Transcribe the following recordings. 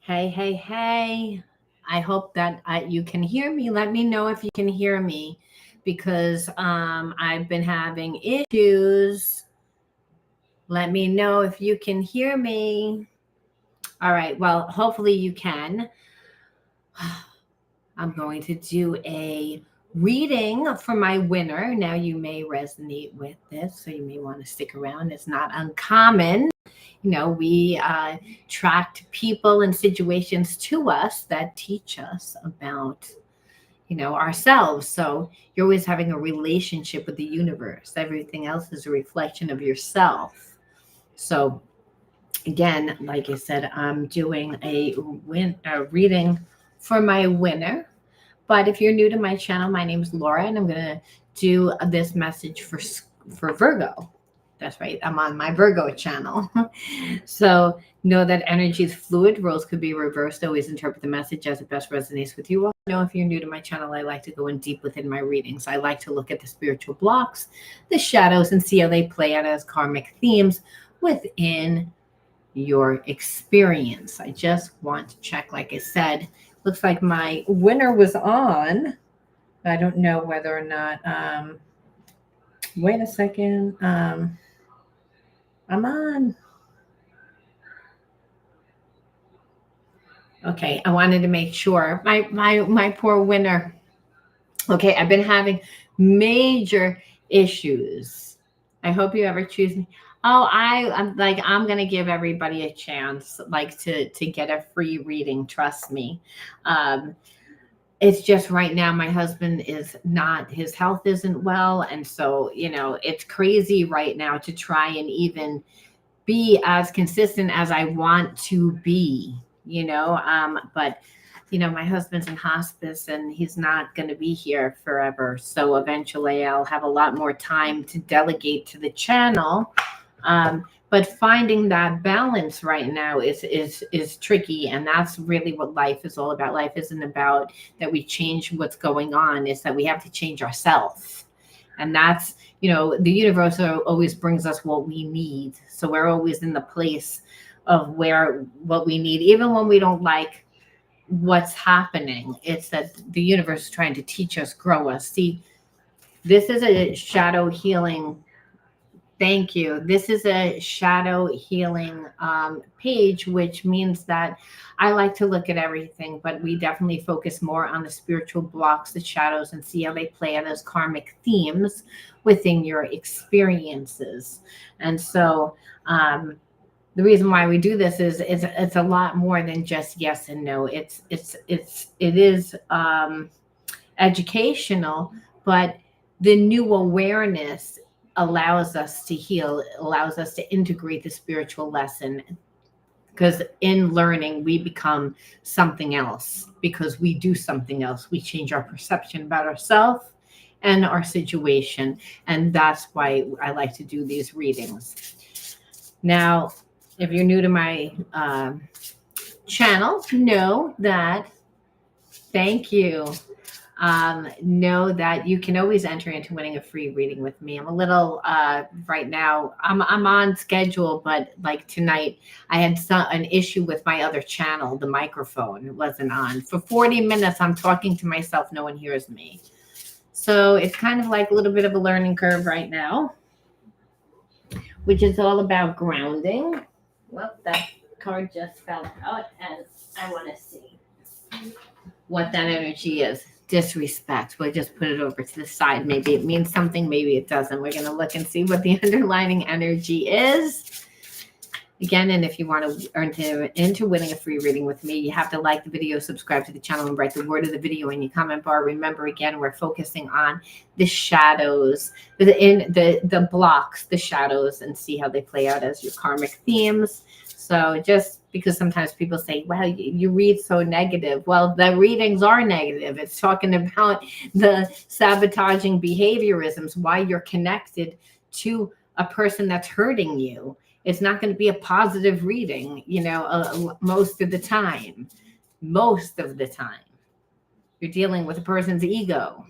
Hey, hey, hey. I hope that you can hear me. Let me know if you can hear me because I've been having issues. Let me know if you can hear me. All right. Well, hopefully you can. I'm going to do a reading for my winner. Now, you may resonate with this, so you may want to stick around. It's not uncommon. We attract people and situations to us that teach us about, ourselves. So you're always having a relationship with the universe. Everything else is a reflection of yourself. So again, like I said, I'm doing a reading for my winner. But if you're new to my channel, my name is Laura, and I'm gonna do this message for Virgo. That's right. I'm on my Virgo channel. So know that energy is fluid. Roles could be reversed. Always interpret the message as it best resonates with you. Also know if you're new to my channel, I like to go in deep within my readings. I like to look at the spiritual blocks, the shadows, and see how they play out as karmic themes within your experience. I just want to check, like I said, looks like my winner was on. I don't know whether or not, wait a second. I'm on. Okay, I wanted to make sure. My poor winner. Okay, I've been having major issues. I hope you ever choose me. Oh, I'm gonna give everybody a chance, like to get a free reading. Trust me. Um, it's just right now my husband is not, his health isn't well, and so it's crazy right now to try and even be as consistent as I want to be, but my husband's in hospice and he's not going to be here forever. So eventually I'll have a lot more time to delegate to the channel. But finding that balance right now is tricky, and that's really what life is all about. Life isn't about that we change what's going on; it's that we have to change ourselves, and that's the universe always brings us what we need. So we're always in the place of where what we need, even when we don't like what's happening. It's that the universe is trying to teach us, grow us. See, this is a shadow healing. Thank you. This is a shadow healing page, which means that I like to look at everything, but we definitely focus more on the spiritual blocks, the shadows, and see how they play out as karmic themes within your experiences. And so, the reason why we do this is it's a lot more than just yes and no. It is educational, but the new awareness allows us to heal, allows us to integrate the spiritual lesson, because in learning we become something else because we do something else. We change our perception about ourselves and our situation, and that's why I like to do these readings. Now, if you're new to my channel, know that, thank you. Know that you can always enter into winning a free reading with me. I'm a little right now. I'm on schedule, but like tonight, I had an issue with my other channel. The microphone wasn't on for 40 minutes. I'm talking to myself. No one hears me. So it's kind of like a little bit of a learning curve right now, which is all about grounding. Well, that card just fell out, and I want to see what that energy is. Disrespect. We'll just put it over to the side. Maybe it means something, maybe it doesn't. We're going to look and see what the underlining energy is. Again, and if you want to earn into winning a free reading with me, you have to like the video, subscribe to the channel, and write the word of the video in your comment bar. Remember, again, we're focusing on the shadows, the blocks, the shadows, and see how they play out as your karmic themes. So just because sometimes people say, wow, you read so negative. Well, the readings are negative. It's talking about the sabotaging behaviorisms, why you're connected to a person that's hurting you. It's not going to be a positive reading, most of the time. Most of the time, you're dealing with a person's ego,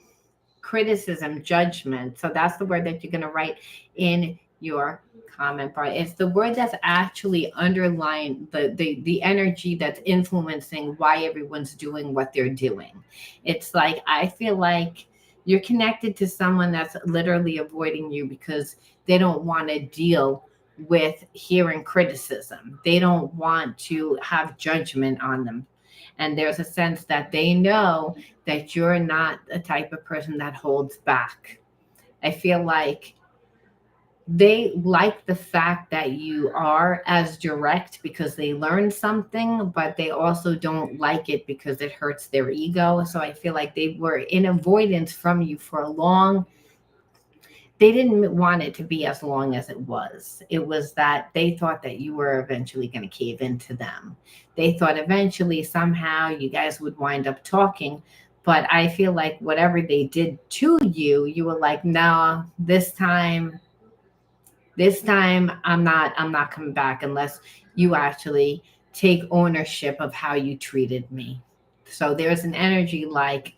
criticism, judgment. So that's the word that you're going to write in your comment bar. It's the word that's actually underlying the energy that's influencing why everyone's doing what they're doing. It's like, I feel like you're connected to someone that's literally avoiding you because they don't want to deal with hearing criticism. They don't want to have judgment on them. And there's a sense that they know that you're not the type of person that holds back. I feel like they like the fact that you are as direct because they learned something, but they also don't like it because it hurts their ego. So I feel like they were in avoidance from you for a long, they didn't want it to be as long as it was. It was that they thought that you were eventually going to cave into them. They thought eventually somehow you guys would wind up talking. But I feel like whatever they did to you, you were like, no, this time I'm not coming back unless you actually take ownership of how you treated me. So there's an energy like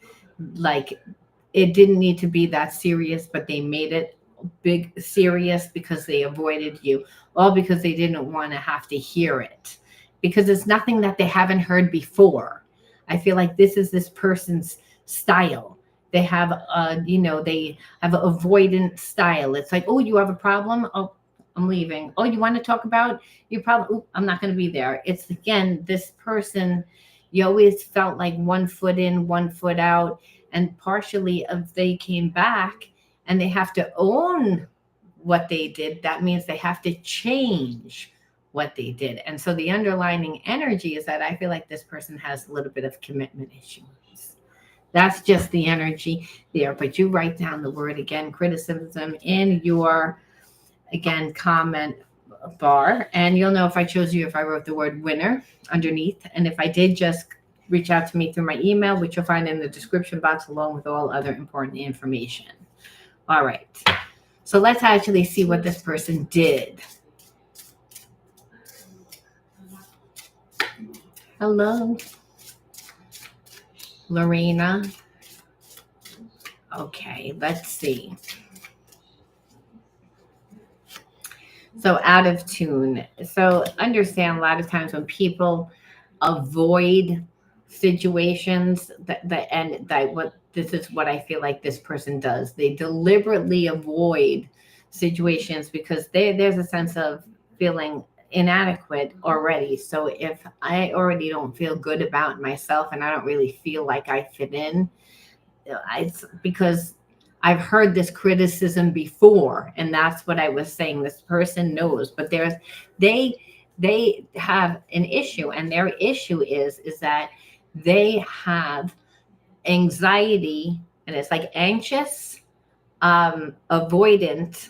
it didn't need to be that serious, but they made it big serious because they avoided you, all because they didn't want to have to hear it, because it's nothing that they haven't heard before. I feel like this is this person's style. They have they have an avoidant style. It's like, oh, you have a problem? Oh, I'm leaving. Oh, you want to talk about your problem? Oh, I'm not going to be there. It's again, this person, you always felt like one foot in, one foot out. And partially if they came back and they have to own what they did, that means they have to change what they did. And so the underlying energy is that I feel like this person has a little bit of commitment issues. That's just the energy there. But you write down the word again, criticism, in your, again, comment bar. And you'll know if I chose you if I wrote the word winner underneath. And if I did, just reach out to me through my email, which you'll find in the description box along with all other important information. All right. So let's actually see what this person did. Hello, Lorena. Okay, let's see. So out of tune. So understand, a lot of times when people avoid situations that what this is what I feel like this person does. They deliberately avoid situations because there's a sense of feeling inadequate already. So if I already don't feel good about myself and I don't really feel like I fit in, it's because I've heard this criticism before, and that's what I was saying. This person knows, but they they have an issue, and their issue is that they have anxiety, and it's like anxious, avoidant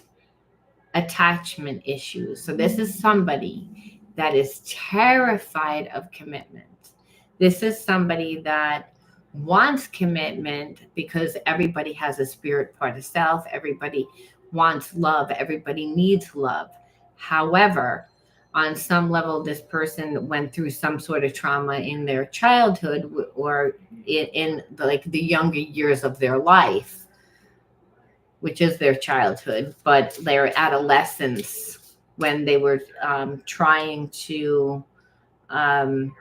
attachment issues. So this is somebody that is terrified of commitment. This is somebody that wants commitment because everybody has a spirit part of self. Everybody wants love. Everybody needs love. However, on some level, this person went through some sort of trauma in their childhood or in like the younger years of their life, which is their childhood, but their adolescence when they were trying to, um,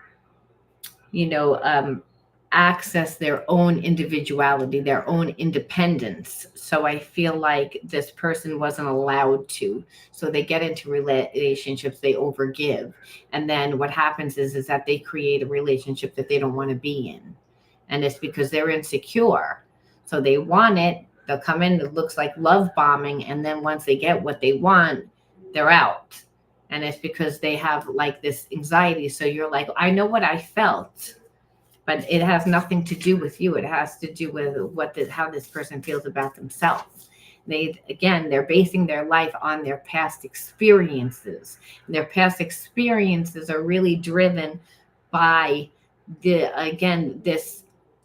access their own individuality, their own independence. So I feel like this person wasn't allowed to. So they get into relationships, they overgive. And then what happens is that they create a relationship that they don't want to be in. And it's because they're insecure. So they want it. They'll come in, it looks like love bombing. And then once they get what they want, they're out. And it's because they have like this anxiety. So you're like, I know what I felt, but it has nothing to do with you. It has to do with how this person feels about themselves. They're basing their life on their past experiences. And their past experiences are really driven by this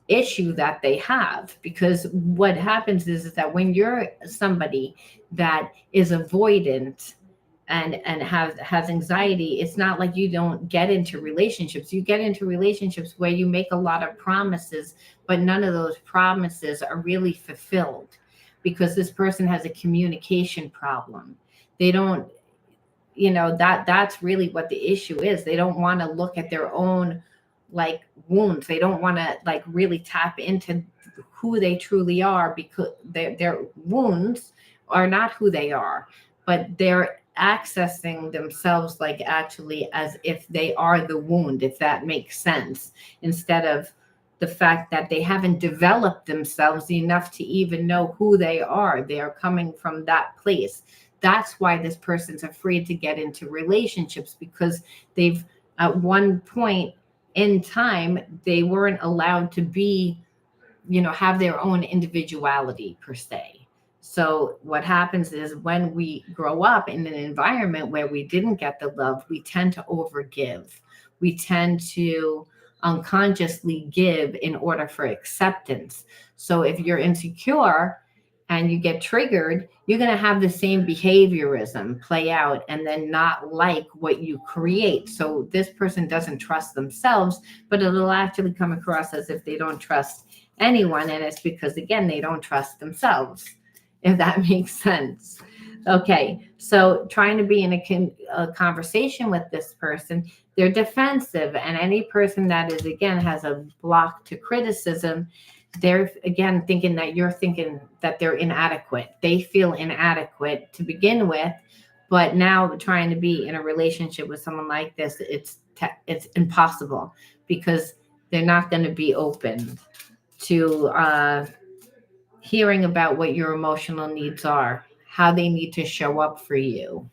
issue that they have. Because what happens is that when you're somebody that is avoidant and has anxiety, it's not like you don't get into relationships. You get into relationships where you make a lot of promises, but none of those promises are really fulfilled because this person has a communication problem. They don't that's really what the issue is. They don't want to look at their own like wounds. They don't want to like really tap into who they truly are, because their wounds are not who they are, but they're accessing themselves like actually as if they are the wound, if that makes sense, instead of the fact that they haven't developed themselves enough to even know who they are. They are coming from that place. That's why this person's afraid to get into relationships, because they've, at one point in time, they weren't allowed to be, have their own individuality per se. So what happens is when we grow up in an environment where we didn't get the love, we tend to overgive. We tend to unconsciously give in order for acceptance. So if you're insecure and you get triggered, you're going to have the same behaviorism play out and then not like what you create. So this person doesn't trust themselves, but it'll actually come across as if they don't trust anyone. And it's because, again, they don't trust themselves, if that makes sense. Okay, so trying to be in a conversation with this person, they're defensive. And any person that is, again, has a block to criticism, they're, again, thinking that you're thinking that they're inadequate. They feel inadequate to begin with, but now trying to be in a relationship with someone like this, it's impossible, because they're not going to be open to hearing about what your emotional needs are, how they need to show up for you.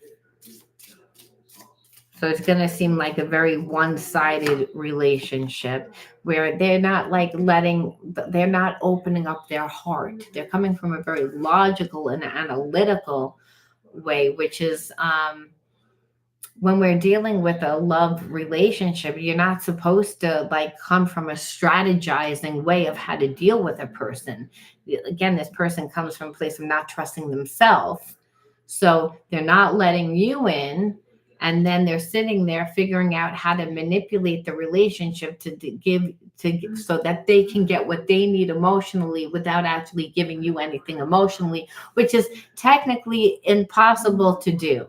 So it's going to seem like a very one-sided relationship where they're not they're not opening up their heart. They're coming from a very logical and analytical way, which is, when we're dealing with a love relationship, you're not supposed to like come from a strategizing way of how to deal with a person. Again, this person comes from a place of not trusting themselves. So they're not letting you in. And then they're sitting there figuring out how to manipulate the relationship so that they can get what they need emotionally without actually giving you anything emotionally, which is technically impossible to do.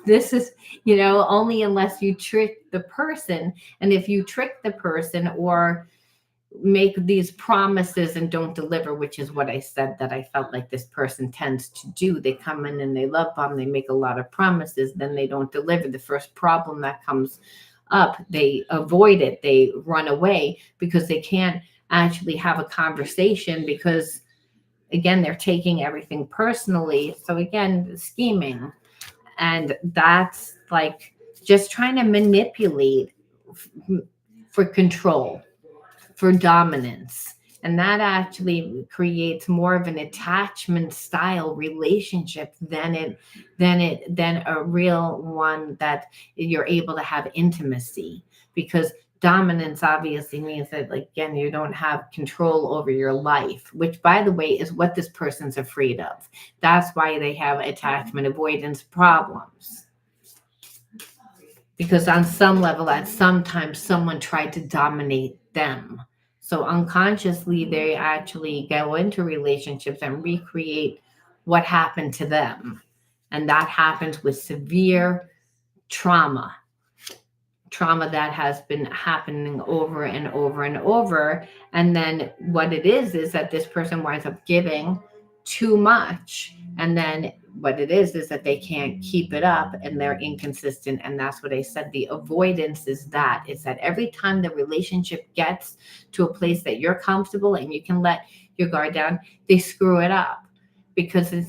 This is, only unless you trick the person. And if you trick the person or make these promises and don't deliver, which is what I said that I felt like this person tends to do. They come in and they love bomb, they make a lot of promises, then they don't deliver. The first problem that comes up, they avoid it, they run away, because they can't actually have a conversation, because, again, they're taking everything personally. So again, scheming. And that's like just trying to manipulate for control, for dominance. And that actually creates more of an attachment style relationship than a real one that you're able to have intimacy. Because dominance obviously means that, like, again, you don't have control over your life, which, by the way, is what this person's afraid of. That's why they have attachment avoidance problems. Because on some level, at some time, someone tried to dominate them. So unconsciously, they actually go into relationships and recreate what happened to them. And that happens with severe trauma that has been happening over and over and over. And then what it is that this person winds up giving too much. And then what it is that they can't keep it up and they're inconsistent. And that's what I said. The avoidance is that every time the relationship gets to a place that you're comfortable and you can let your guard down, they screw it up. Because they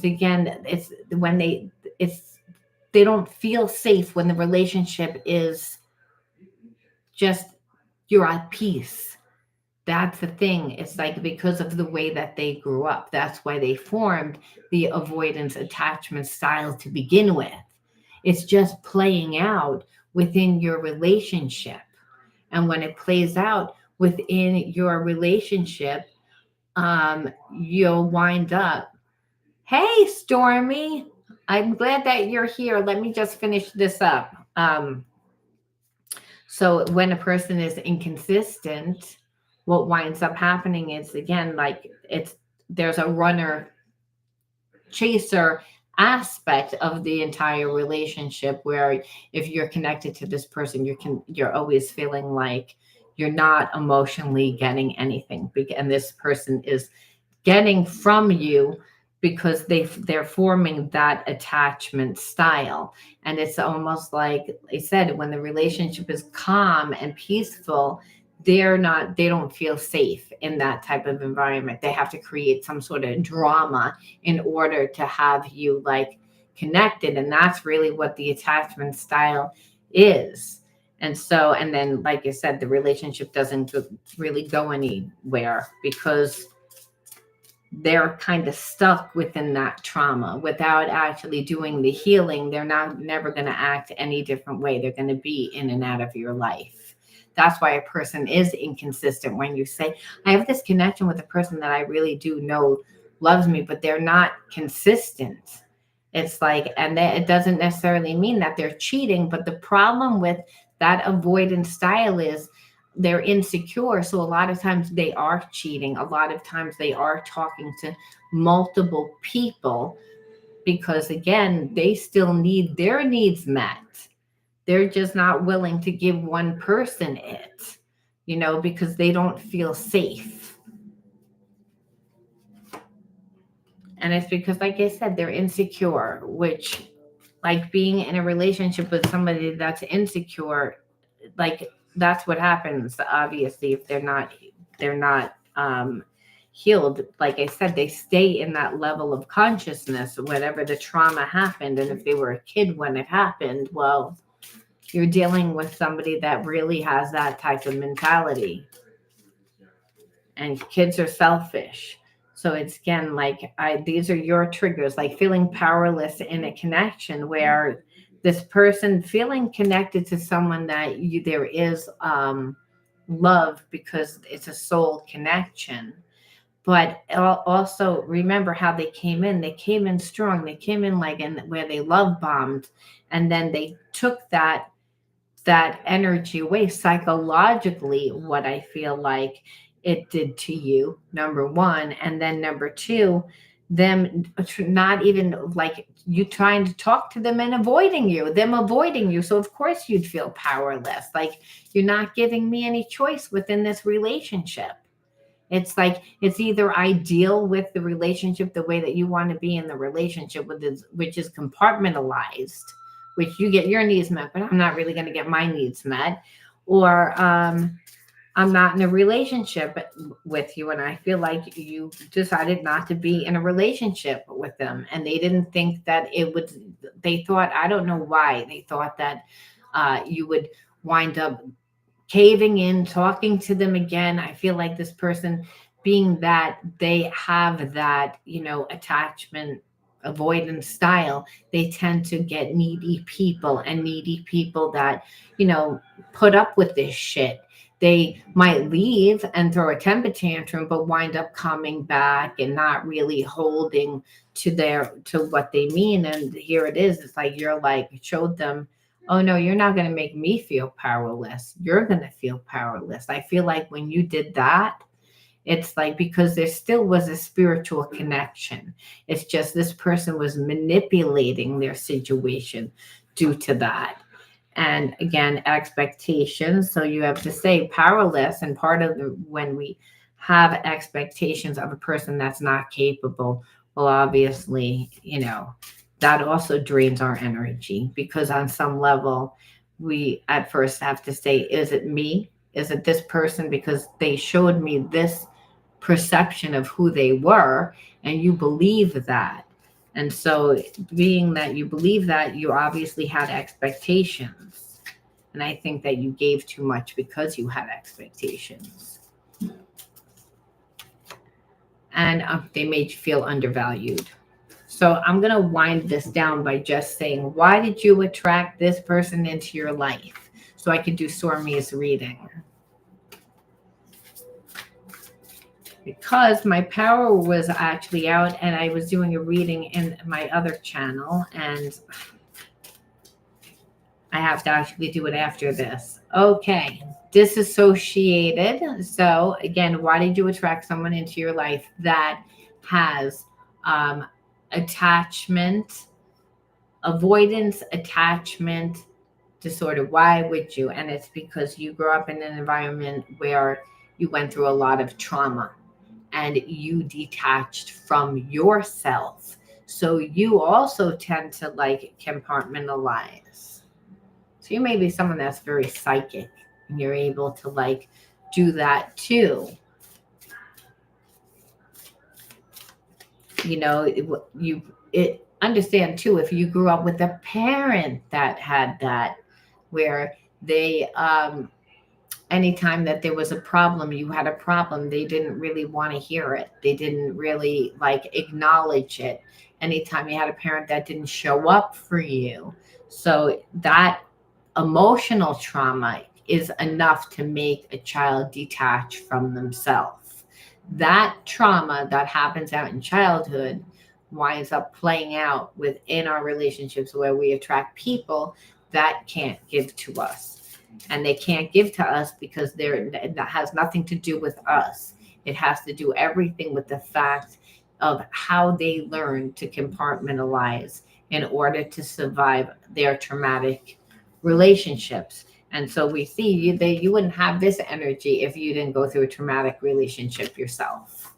don't feel safe when the relationship is just, you're at peace. That's the thing. It's like, because of the way that they grew up, that's why they formed the avoidance attachment style to begin with. It's just playing out within your relationship. And when it plays out within your relationship, you'll wind up, hey, Stormy, I'm glad that you're here. Let me just finish this up. So when a person is inconsistent, what winds up happening is, again, like, there's a runner chaser aspect of the entire relationship, where if you're connected to this person, you're always feeling like you're not emotionally getting anything, and this person is getting from you, because they're forming that attachment style. And it's almost like I said, when the relationship is calm and peaceful, they don't feel safe in that type of environment. They have to create some sort of drama in order to have you like connected, and that's really what the attachment style is. And so, and then like I said, the relationship doesn't really go anywhere, because they're kind of stuck within that trauma without actually doing the healing. They're not never going to act any different way. They're going to be in and out of your life. That's why a person is inconsistent. When you say, I have this connection with a person that I really do know loves me, but they're not consistent. It's like, and it doesn't necessarily mean that they're cheating, but the problem with that avoidance style is they're insecure. So a lot of times they are cheating. A lot of times they are talking to multiple people, because again, they still need their needs met. They're just not willing to give one person it, because they don't feel safe. And it's because, like I said, they're insecure, which, like, being in a relationship with somebody that's insecure, like, that's what happens. Obviously, if they're not healed, like I said, they stay in that level of consciousness whenever the trauma happened. And if they were a kid when it happened, well, you're dealing with somebody that really has that type of mentality. And kids are selfish. So it's, again, like, these are your triggers, like feeling powerless in a connection, where this person feeling connected to someone that there is love, because it's a soul connection. But also remember how they came in. They came in strong. They came in like, in where they love bombed, and then they took that energy away psychologically. What I feel like it did to you, number one. And then number two, them not even like you trying to talk to them and them avoiding you. So of course you'd feel powerless. Like, you're not giving me any choice within this relationship. It's like, it's either ideal with the relationship the way that you want to be in the relationship with this, which is compartmentalized, which you get your needs met, but I'm not really going to get my needs met. Or I'm not in a relationship with you, and I feel like you decided not to be in a relationship with them, and they didn't think that it would. They thought, I don't know why, they thought that you would wind up caving in, talking to them again. I feel like this person, being that they have that, attachment avoidance style, they tend to get needy people that, you know, put up with this shit. They might leave and throw a temper tantrum, but wind up coming back and not really holding to what they mean. And here it is. It's like you're like showed them, oh no, you're not going to make me feel powerless. You're going to feel powerless. I feel like when you did that, it's like because there still was a spiritual connection. It's just this person was manipulating their situation due to that. And again, expectations. So you have to say powerless. And part of when we have expectations of a person that's not capable, well, obviously, that also drains our energy, because on some level, we at first have to say, is it me? Is it this person? Because they showed me this perception of who they were, and you believe that. And so, being that you believe that, you obviously had expectations. And I think that you gave too much because you had expectations. And they made you feel undervalued. So I'm going to wind this down by just saying, why did you attract this person into your life? So I could do Sormi's reading. Because my power was actually out, and I was doing a reading in my other channel, and I have to actually do it after this. Okay, disassociated. So again, why did you attract someone into your life that has attachment, avoidance attachment disorder. Why would you? And it's because you grew up in an environment where you went through a lot of trauma and you detached from yourself. So you also tend to like compartmentalize. So you may be someone that's very psychic and you're able to like do that too. You know, it understand too if you grew up with a parent that had that, where they anytime that there was a problem, you had a problem, they didn't really want to hear it. They didn't really like acknowledge it. Anytime you had a parent that didn't show up for you. So that emotional trauma is enough to make a child detach from themselves. That trauma that happens out in childhood winds up playing out within our relationships where we attract people that can't give to us. And they can't give to us because that has nothing to do with us. It has to do everything with the fact of how they learn to compartmentalize in order to survive their traumatic relationships. And so we see you wouldn't have this energy if you didn't go through a traumatic relationship yourself.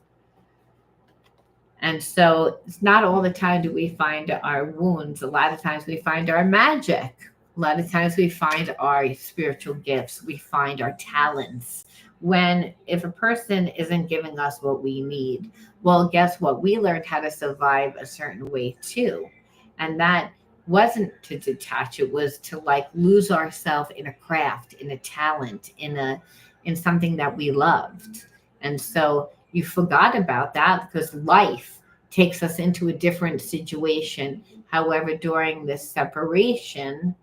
And so it's not all the time do we find our wounds. A lot of times we find our magic. A lot of times we find our spiritual gifts. We find our talents. When if a person isn't giving us what we need, well, guess what? We learned how to survive a certain way too. And that wasn't to detach, it was to like lose ourselves in a craft, in a talent, in something that we loved. And so you forgot about that because life takes us into a different situation. However, during this separation,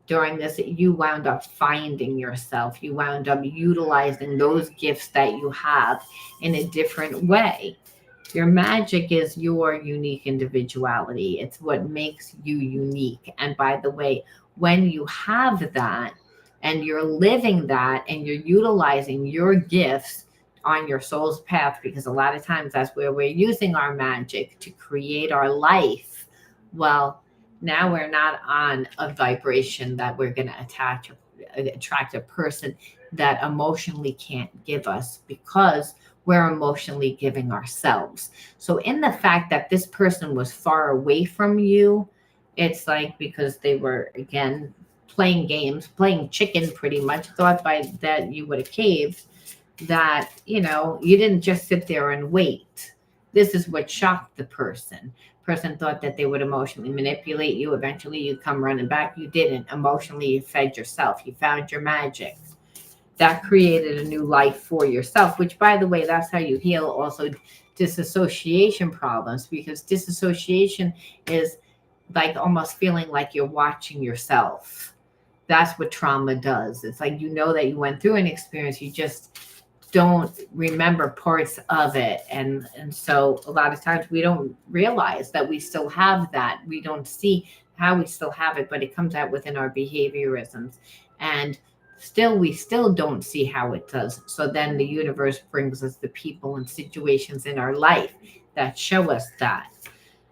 during this, you wound up finding yourself. You wound up utilizing those gifts that you have in a different way. Your magic is your unique individuality. It's what makes you unique. And by the way, when you have that and you're living that and you're utilizing your gifts on your soul's path, because a lot of times that's where we're using our magic to create our life. Well, now we're not on a vibration that we're going to attract a person that emotionally can't give us because we're emotionally giving ourselves. So in the fact that this person was far away from you, it's like because they were again playing games, playing chicken pretty much, thought by that you would have caved, that you didn't just sit there and wait. This is what shocked the person thought that they would emotionally manipulate you. Eventually you come running back. You didn't. Emotionally you fed yourself. You found your magic. That created a new life for yourself, which by the way, that's how you heal also disassociation problems, because disassociation is like almost feeling like you're watching yourself. That's what trauma does. It's like that you went through an experience, you just don't remember parts of it. And so a lot of times we don't realize that we still have that. We don't see how we still have it, but it comes out within our behaviorisms. And we still don't see how it does. So then the universe brings us the people and situations in our life that show us that.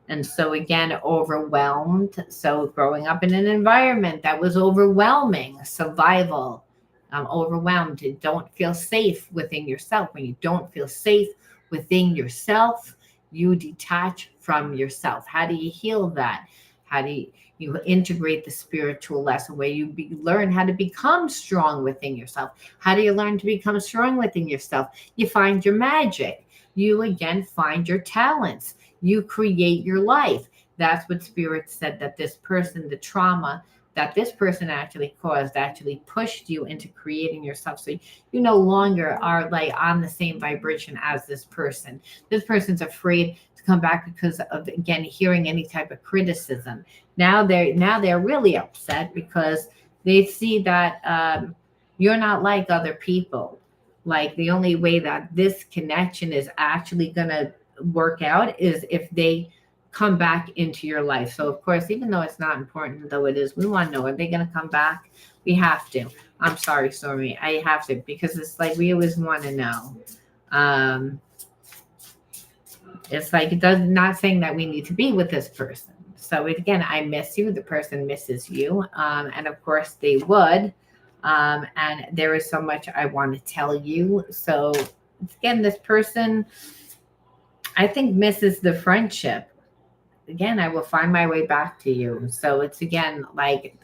And so again, overwhelmed. So growing up in an environment that was overwhelming, survival, overwhelmed, you don't feel safe within yourself. When you don't feel safe within yourself, you detach from yourself. How do you heal that? How do you integrate the spiritual lesson where you learn how to become strong within yourself? How do you learn to become strong within yourself? You find your magic. You again find your talents. You create your life. That's what Spirit said, that this person, the trauma that this person actually caused, actually pushed you into creating yourself. So you no longer are like on the same vibration as this person. This person's afraid to come back because of, again, hearing any type of criticism. Now they're really upset because they see that you're not like other people. Like the only way that this connection is actually going to work out is if they come back into your life. So of course, even though it's not important, though it is, we want to know, are they going to come back? We have to. I'm sorry, Stormy. I have to, because it's like we always want to know. It's like it does not saying that we need to be with this person. So again, I miss you. The person misses you, and of course they would. And there is so much I want to tell you. So again, this person I think misses the friendship. Again, I will find my way back to you. So it's again like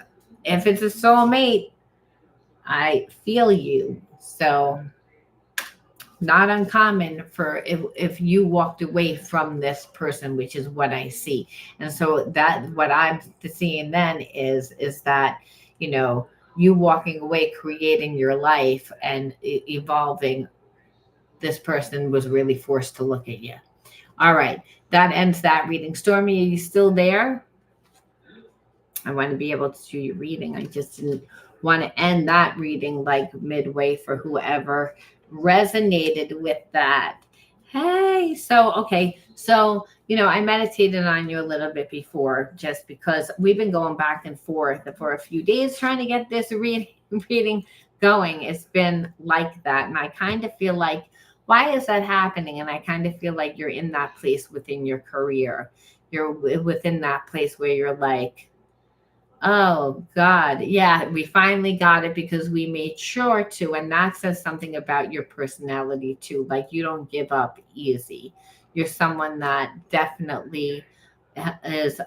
if it's a soulmate, I feel you. So not uncommon for if you walked away from this person, which is what I see. And so that what I'm seeing then is that, you know, you walking away, creating your life and evolving, this person was really forced to look at you. All right. That ends that reading. Stormy, are you still there? I want to be able to do your reading. I just didn't want to end that reading like midway for whoever resonated with that. Hey, so okay. So, you know, I meditated on you a little bit before just because we've been going back and forth for a few days trying to get this reading going. It's been like that. And I kind of feel like, why is that happening? And I kind of feel like you're in that place within your career. You're within that place where you're like, oh God. Yeah, we finally got it because we made sure to. And that says something about your personality too. Like you don't give up easy. You're someone that definitely is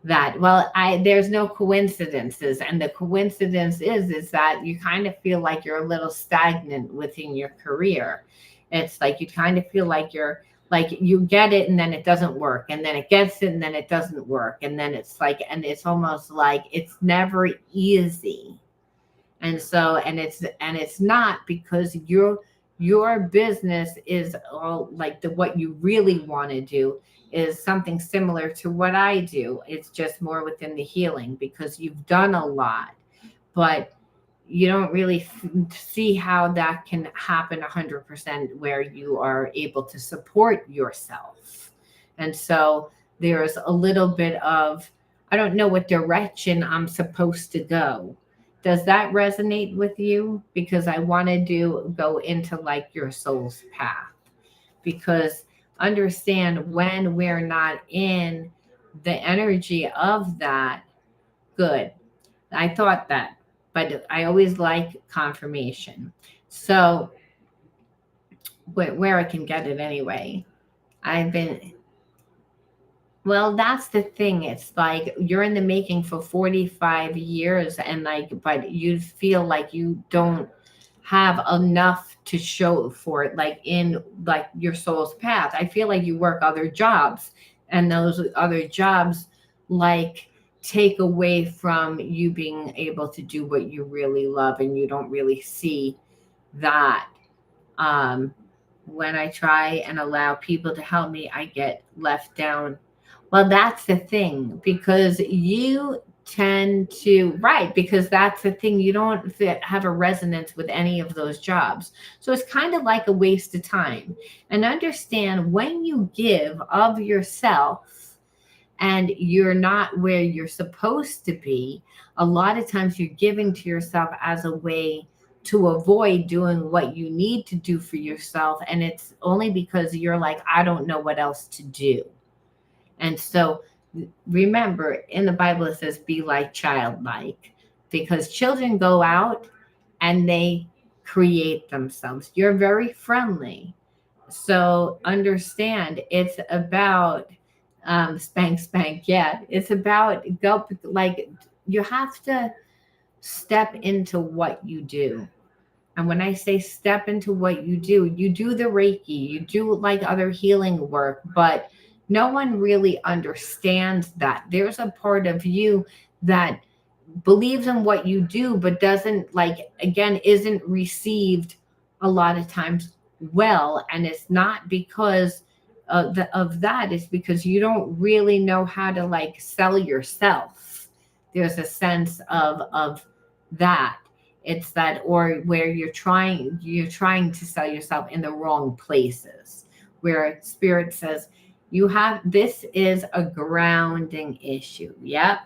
that well I there's no coincidences, and the coincidence is that you kind of feel like you're a little stagnant within your career. It's like you kind of feel like you're like you get it and then it doesn't work, and then it gets it and then it doesn't work, and then it's like, and it's almost like it's never easy. And so and it's not because your business is all like the what you really want to do is something similar to what I do. It's just more within the healing because you've done a lot, but you don't really see how that can happen 100% where you are able to support yourself. And so there's a little bit of, I don't know what direction I'm supposed to go. Does that resonate with you? Because I want to go into like your soul's path. Because understand when we're not in the energy of that, good. I thought that, but I always like confirmation. So where I can get it anyway. I've been Well, that's the thing. It's like you're in the making for 45 years and like, but you feel like you don't have enough to show for it, like in like your soul's path. I feel like you work other jobs and those other jobs like take away from you being able to do what you really love, and you don't really see that. Um, when I try and allow people to help me, I get left down. Well, that's the thing because you tend to, right, because that's the thing. You don't have a resonance with any of those jobs. So it's kind of like a waste of time. And understand when you give of yourself and you're not where you're supposed to be, a lot of times you're giving to yourself as a way to avoid doing what you need to do for yourself. And it's only because you're like, I don't know what else to do. And so remember, in the Bible, it says, be like childlike, because children go out and they create themselves. You're very friendly. So understand it's about spank, spank. Yeah, it's about go like you have to step into what you do. And when I say step into what you do the Reiki, you do like other healing work, but no one really understands that. There's a part of you that believes in what you do, but doesn't like, again, isn't received a lot of times well. And it's not because of that, it's because you don't really know how to like sell yourself. There's a sense of that. It's that, or where you're trying to sell yourself in the wrong places, where spirit says you have, this is a grounding issue. Yep.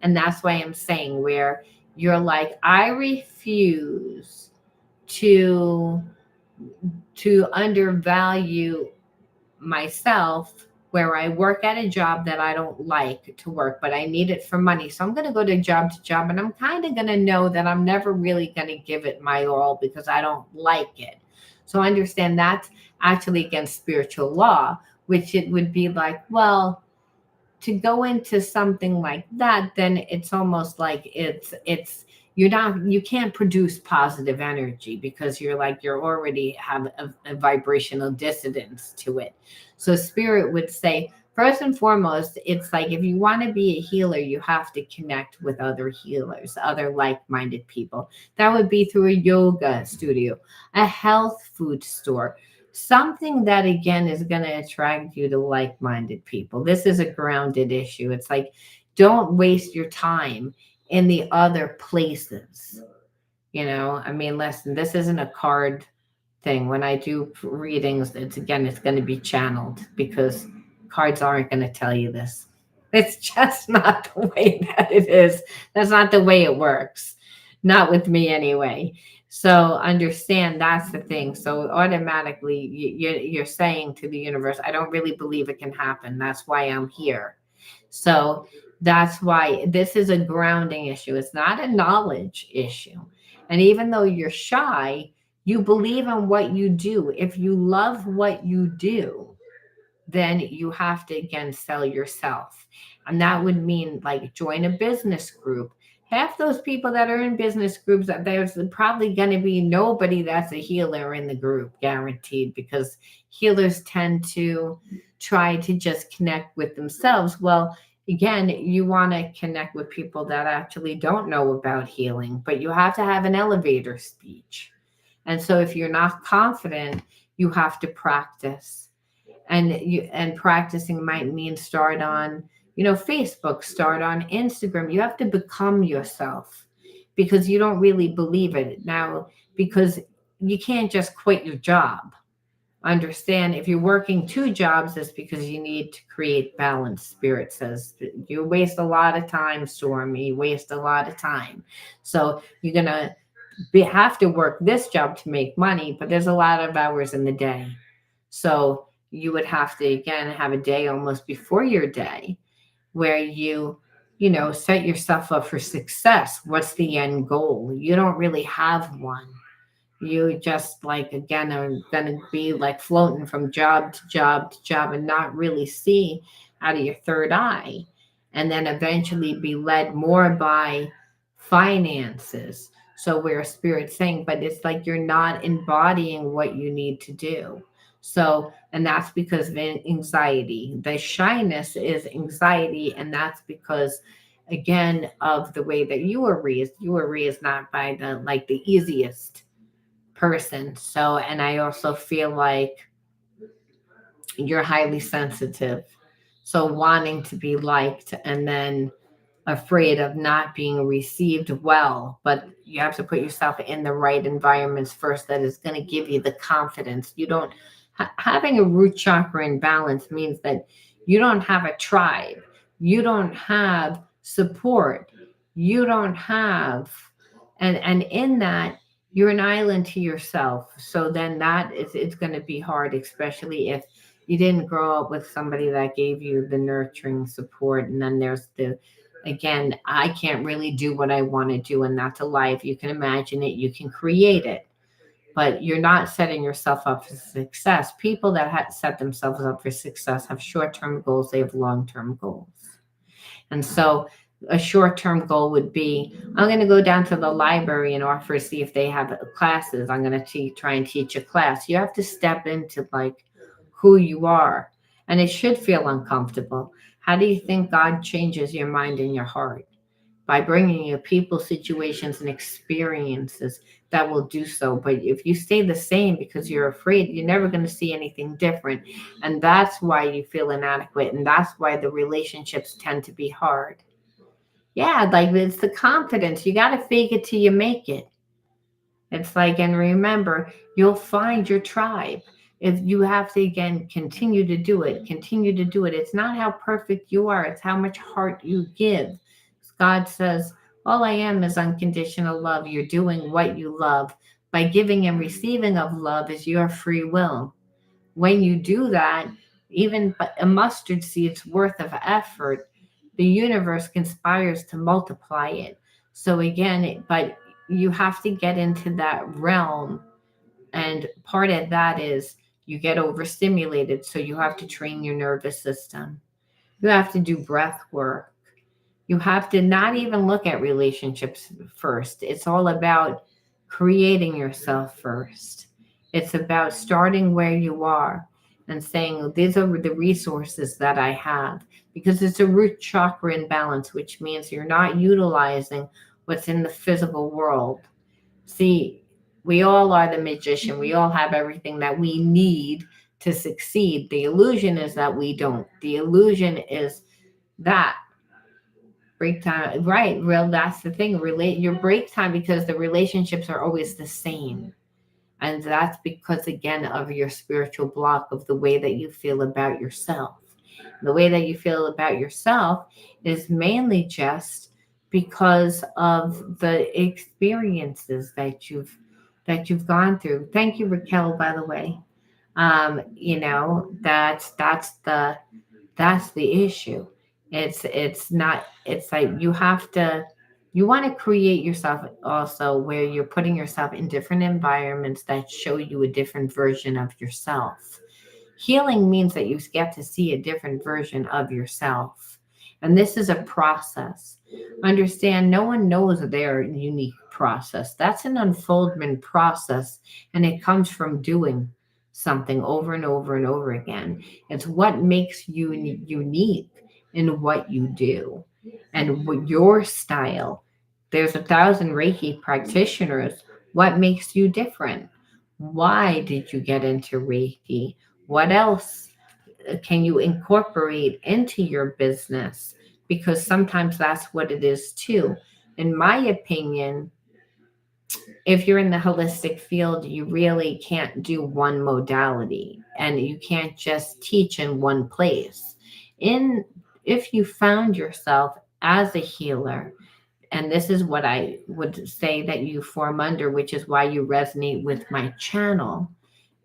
And that's why I'm saying where you're like, I refuse to undervalue myself where I work at a job that I don't like to work, but I need it for money. So I'm going to go to job, and I'm kind of going to know that I'm never really going to give it my all because I don't like it. So I understand that's actually against spiritual law, which it would be like, well, to go into something like that, then it's almost like you can't produce positive energy because you're already have a vibrational dissonance to it. So spirit would say, first and foremost, it's like if you want to be a healer, you have to connect with other healers, other like-minded people. That would be through a yoga studio, a health food store, something that again is going to attract you to like-minded people. This is a grounded issue. It's like, don't waste your time in the other places. I mean, listen, this isn't a card thing. When I do readings, it's going to be channeled because cards aren't going to tell you this. It's just not the way that it is. That's not the way it works. Not with me anyway. So understand that's the thing. So automatically you're saying to the universe, I don't really believe it can happen. That's why I'm here. So that's why this is a grounding issue. It's not a knowledge issue. And even though you're shy, you believe in what you do. If you love what you do, then you have to again sell yourself. And that would mean like join a business group. Half those people that are in business groups, there's probably going to be nobody that's a healer in the group, guaranteed, because healers tend to try to just connect with themselves. Well, again, you want to connect with people that actually don't know about healing, but you have to have an elevator speech. And so if you're not confident, you have to practice. And practicing might mean start on, Facebook, start on Instagram. You have to become yourself because you don't really believe it now, because you can't just quit your job. Understand, if you're working two jobs, it's because you need to create balance. Spirit says you waste a lot of time, Storm. You waste a lot of time. So you're going to have to work this job to make money, but there's a lot of hours in the day. So you would have to again have a day almost before your day where you set yourself up for success. What's the end goal? You don't really have one. You just like again are gonna be like floating from job to job to job and not really see out of your third eye, and then eventually be led more by finances. So where spirit's saying, but it's like you're not embodying what you need to do. So, and that's because of anxiety. The shyness is anxiety, and that's because again of the way that you were raised. You were raised not by the easiest person. So, and I also feel like you're highly sensitive. So, wanting to be liked and then afraid of not being received well, but you have to put yourself in the right environments first that is going to give you the confidence. You don't having a root chakra in balance means that you don't have a tribe, you don't have support, you don't have, and in that you're an island to yourself. So then that is it's going to be hard, especially if you didn't grow up with somebody that gave you the nurturing support. And then there's the again, I can't really do what I want to do, and that's a lie. If you can imagine it, you can create it, but you're not setting yourself up for success. People that set themselves up for success have short-term goals, they have long-term goals. And so a short-term goal would be, I'm going to go down to the library and offer to see if they have classes. I'm going to try and teach a class. You have to step into like who you are, and it should feel uncomfortable. How do you think God changes your mind and your heart? By bringing you people, situations, and experiences that will do so. But if you stay the same because you're afraid, you're never going to see anything different. And that's why you feel inadequate. And that's why the relationships tend to be hard. Yeah, like it's the confidence. You got to fake it till you make it. It's like, and remember, you'll find your tribe. If you have to, again, continue to do it, continue to do it. It's not how perfect you are, it's how much heart you give. God says, all I am is unconditional love. You're doing what you love. By giving and receiving of love is your free will. When you do that, even a mustard seed's worth of effort, the universe conspires to multiply it. So again, but you have to get into that realm, and part of that is you get overstimulated, so you have to train your nervous system. You have to do breath work. You have to not even look at relationships first. It's all about creating yourself first. It's about starting where you are and saying, these are the resources that I have. Because it's a root chakra imbalance, which means you're not utilizing what's in the physical world. See, we all are the magician. We all have everything that we need to succeed. The illusion is that we don't. The illusion is that break time, right? Real, that's the thing. Relate your break time, because the relationships are always the same. And that's because, again, of your spiritual block of the way that you feel about yourself. The way that you feel about yourself is mainly just because of the experiences that you've gone through. Thank you, Raquel, by the way. That's the issue. It's not, it's like you want to create yourself also where you're putting yourself in different environments that show you a different version of yourself. Healing means that you get to see a different version of yourself. And this is a process. Understand, no one knows their unique process. That's an unfoldment process, and it comes from doing something over and over and over again. It's what makes you unique in what you do and what your style. There's 1,000 Reiki practitioners. What makes you different? Why did you get into Reiki? What else can you incorporate into your business? Because sometimes that's what it is too. In my opinion, if you're in the holistic field, you really can't do one modality, and you can't just teach in one place. In If you found yourself as a healer, and this is what I would say that you form under, which is why you resonate with my channel,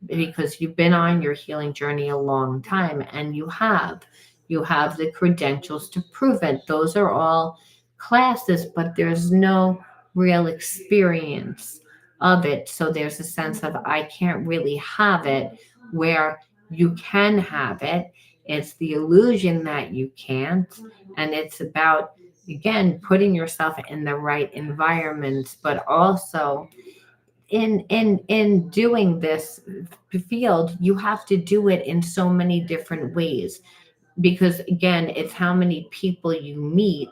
because you've been on your healing journey a long time, and you have the credentials to prove it. Those are all classes, but there's no real experience of it. So there's a sense of I can't really have it, where you can have it. It's the illusion that you can't. And it's about, again, putting yourself in the right environments, but also in doing this field, you have to do it in so many different ways, because again, it's how many people you meet.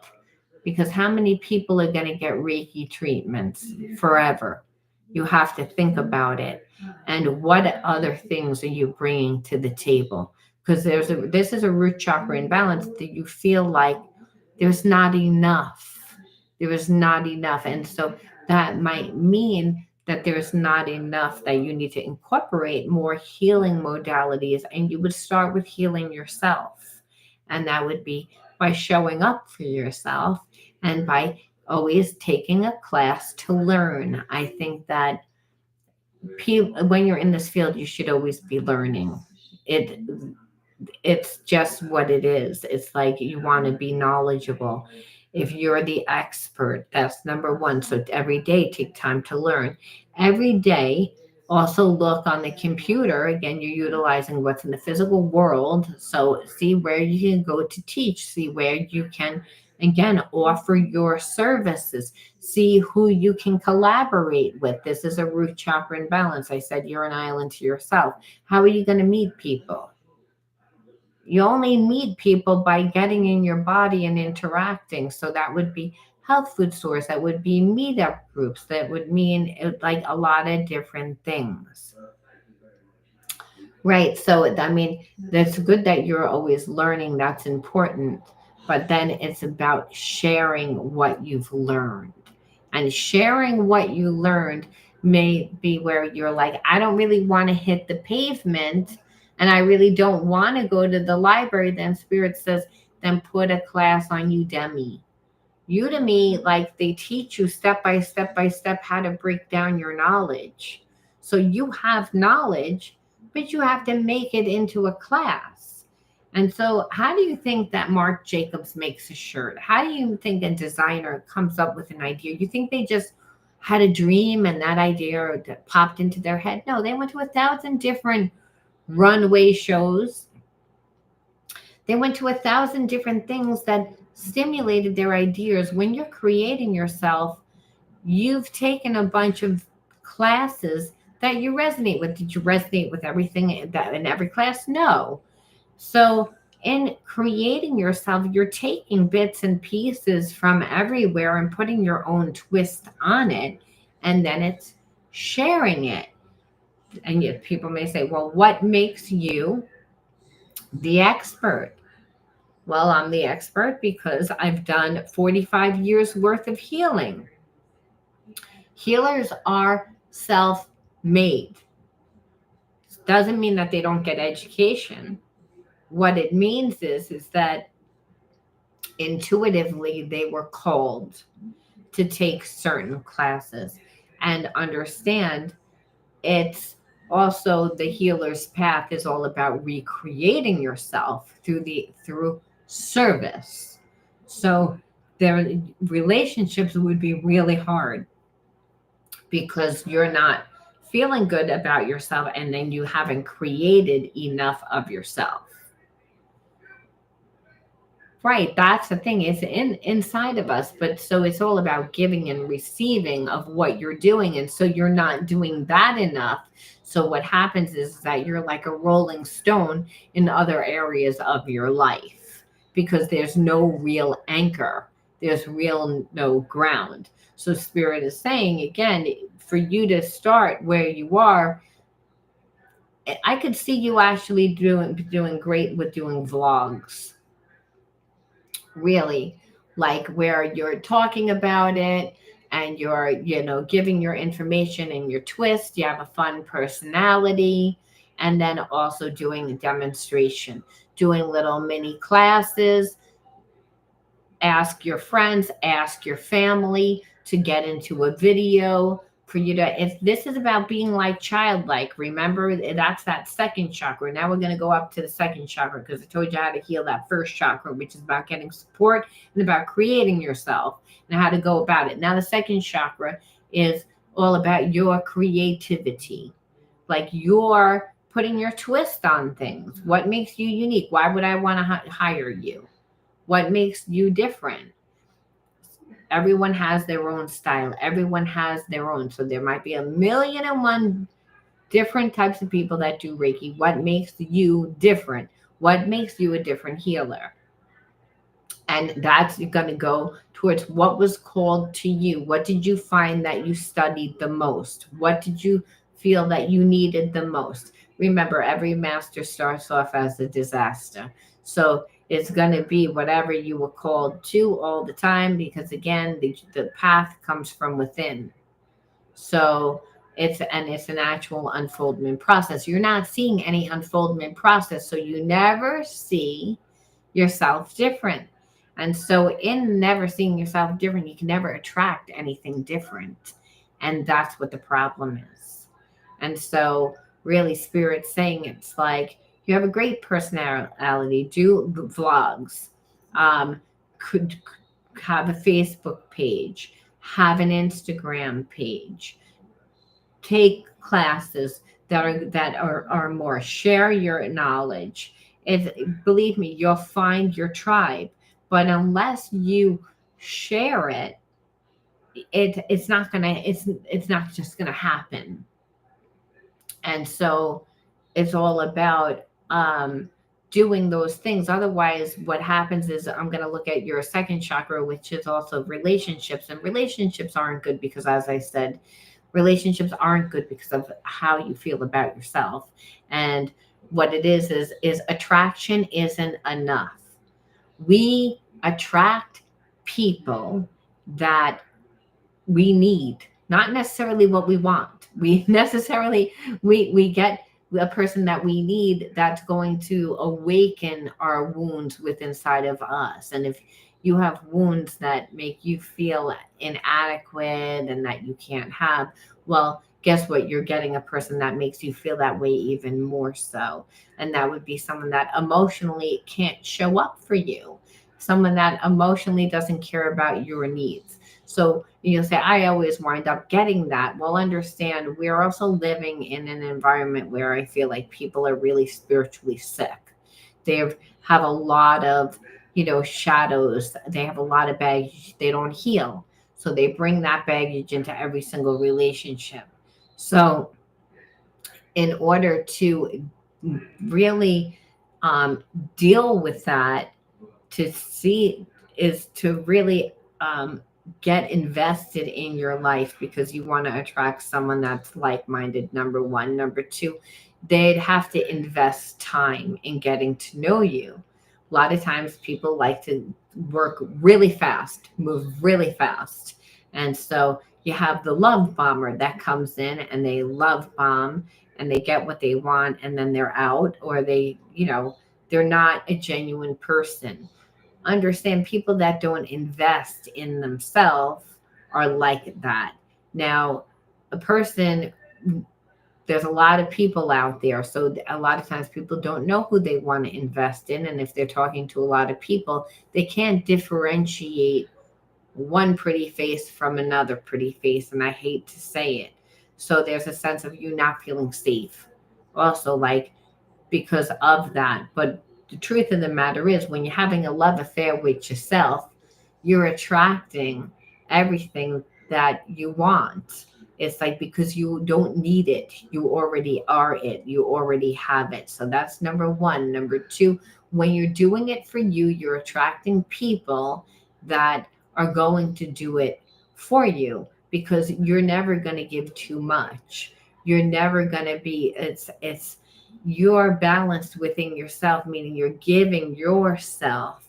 Because how many people are going to get Reiki treatments forever? You have to think about it. And what other things are you bringing to the table? Because this is a root chakra imbalance that you feel like there's not enough. There is not enough. And so that might mean that there's not enough, that you need to incorporate more healing modalities. And you would start with healing yourself. And that would be by showing up for yourself, and by always taking a class to learn. I think that when you're in this field, you should always be learning. It it's just what it is. It's like you want to be knowledgeable. If you're the expert, that's number one. So every day, take time to learn. Every day, also look on the computer. Again, you're utilizing what's in the physical world. So see where you can go to teach, see where you can, again, offer your services, see who you can collaborate with. This is a root chakra imbalance. I said you're an island to yourself. How are you going to meet people? You only meet people by getting in your body and interacting. So that would be health food stores, that would be meetup groups, that would mean like a lot of different things. Right. So, I mean, that's good that you're always learning. That's important. But then it's about sharing what you've learned. And sharing what you learned may be where you're like, I don't really want to hit the pavement, and I really don't want to go to the library. Then Spirit says, then put a class on Udemy. Udemy, like they teach you step by step how to break down your knowledge. So you have knowledge, but you have to make it into a class. And so, how do you think that Marc Jacobs makes a shirt? How do you think a designer comes up with an idea? You think they just had a dream and that idea that popped into their head? No, they went to 1,000 different runway shows. They went to 1,000 different things that stimulated their ideas. When you're creating yourself, you've taken a bunch of classes that you resonate with. Did you resonate with everything that in every class? No. So, in creating yourself, you're taking bits and pieces from everywhere and putting your own twist on it, and then it's sharing it. And yet, people may say, well, what makes you the expert? Well, I'm the expert because I've done 45 years worth of healing. Healers are self made. Doesn't mean that they don't get education. What it means is that intuitively they were called to take certain classes and understand it's also the healer's path is all about recreating yourself through service. So their relationships would be really hard because you're not feeling good about yourself and then you haven't created enough of yourself. Right, that's the thing. It's inside of us, but so it's all about giving and receiving of what you're doing, and so you're not doing that enough. So what happens is that you're like a rolling stone in other areas of your life because there's no real anchor. There's real no ground. So spirit is saying again, for you to start where you are, I could see you actually doing great with doing vlogs, really, like where you're talking about it and you're giving your information and your twist. You have a fun personality, and then also doing a demonstration, doing little mini classes. Ask your friends, ask your family to get into a video for you to, if this is about being like childlike, remember that's that second chakra. Now we're going to go up to the second chakra because I told you how to heal that first chakra, which is about getting support and about creating yourself and how to go about it. Now the second chakra is all about your creativity, like you're putting your twist on things. What makes you unique? Why would I want to hire you? What makes you different? Everyone has their own style. Everyone has their own. So there might be 1,000,001 different types of people that do Reiki. What makes you different? What makes you a different healer? And that's going to go towards what was called to you. What did you find that you studied the most? What did you feel that you needed the most? Remember, every master starts off as a disaster. So it's going to be whatever you were called to all the time, because again, the path comes from within. So it's an actual unfoldment process. You're not seeing any unfoldment process, so you never see yourself different. And so in never seeing yourself different, you can never attract anything different. And that's what the problem is. And so really spirit's saying it's like you have a great personality, do vlogs, could have a Facebook page, have an Instagram page, take classes that are more, share your knowledge. If believe me, you'll find your tribe. But unless you share it, it's not just gonna happen. And so it's all about doing those things. Otherwise, what happens is I'm going to look at your second chakra, which is also relationships. And relationships aren't good because, as I said, relationships aren't good because of how you feel about yourself. And what it is attraction isn't enough. We attract people that we need, not necessarily what we want. We get a person that we need that's going to awaken our wounds within inside of us. And if you have wounds that make you feel inadequate and that you can't have, well, guess what? You're getting a person that makes you feel that way even more so. And that would be someone that emotionally can't show up for you, someone that emotionally doesn't care about your needs. So you'll say, I always wind up getting that. Well, understand we're also living in an environment where I feel like people are really spiritually sick. They have a lot of, shadows. They have a lot of baggage. They don't heal. So they bring that baggage into every single relationship. So in order to really um, deal with that, to see is to really um, get invested in your life, because you want to attract someone that's like-minded. Number one. Number two, they'd have to invest time in getting to know you. A lot of times people like to work really fast, move really fast, and so you have the love bomber that comes in and they love bomb and they get what they want and then they're out, or they're not a genuine person. Understand people that don't invest in themselves are like that. Now, a person, there's a lot of people out there. So a lot of times people don't know who they want to invest in. And if they're talking to a lot of people, they can't differentiate one pretty face from another pretty face. And I hate to say it. So there's a sense of you not feeling safe. Also, like, because of that. But the truth of the matter is, when you're having a love affair with yourself, you're attracting everything that you want. It's like, because you don't need it, you already are it, you already have it. So that's number one. Number two, when you're doing it for you, you're attracting people that are going to do it for you, because you're never going to give too much. You're never going to be, you're balanced within yourself, meaning you're giving yourself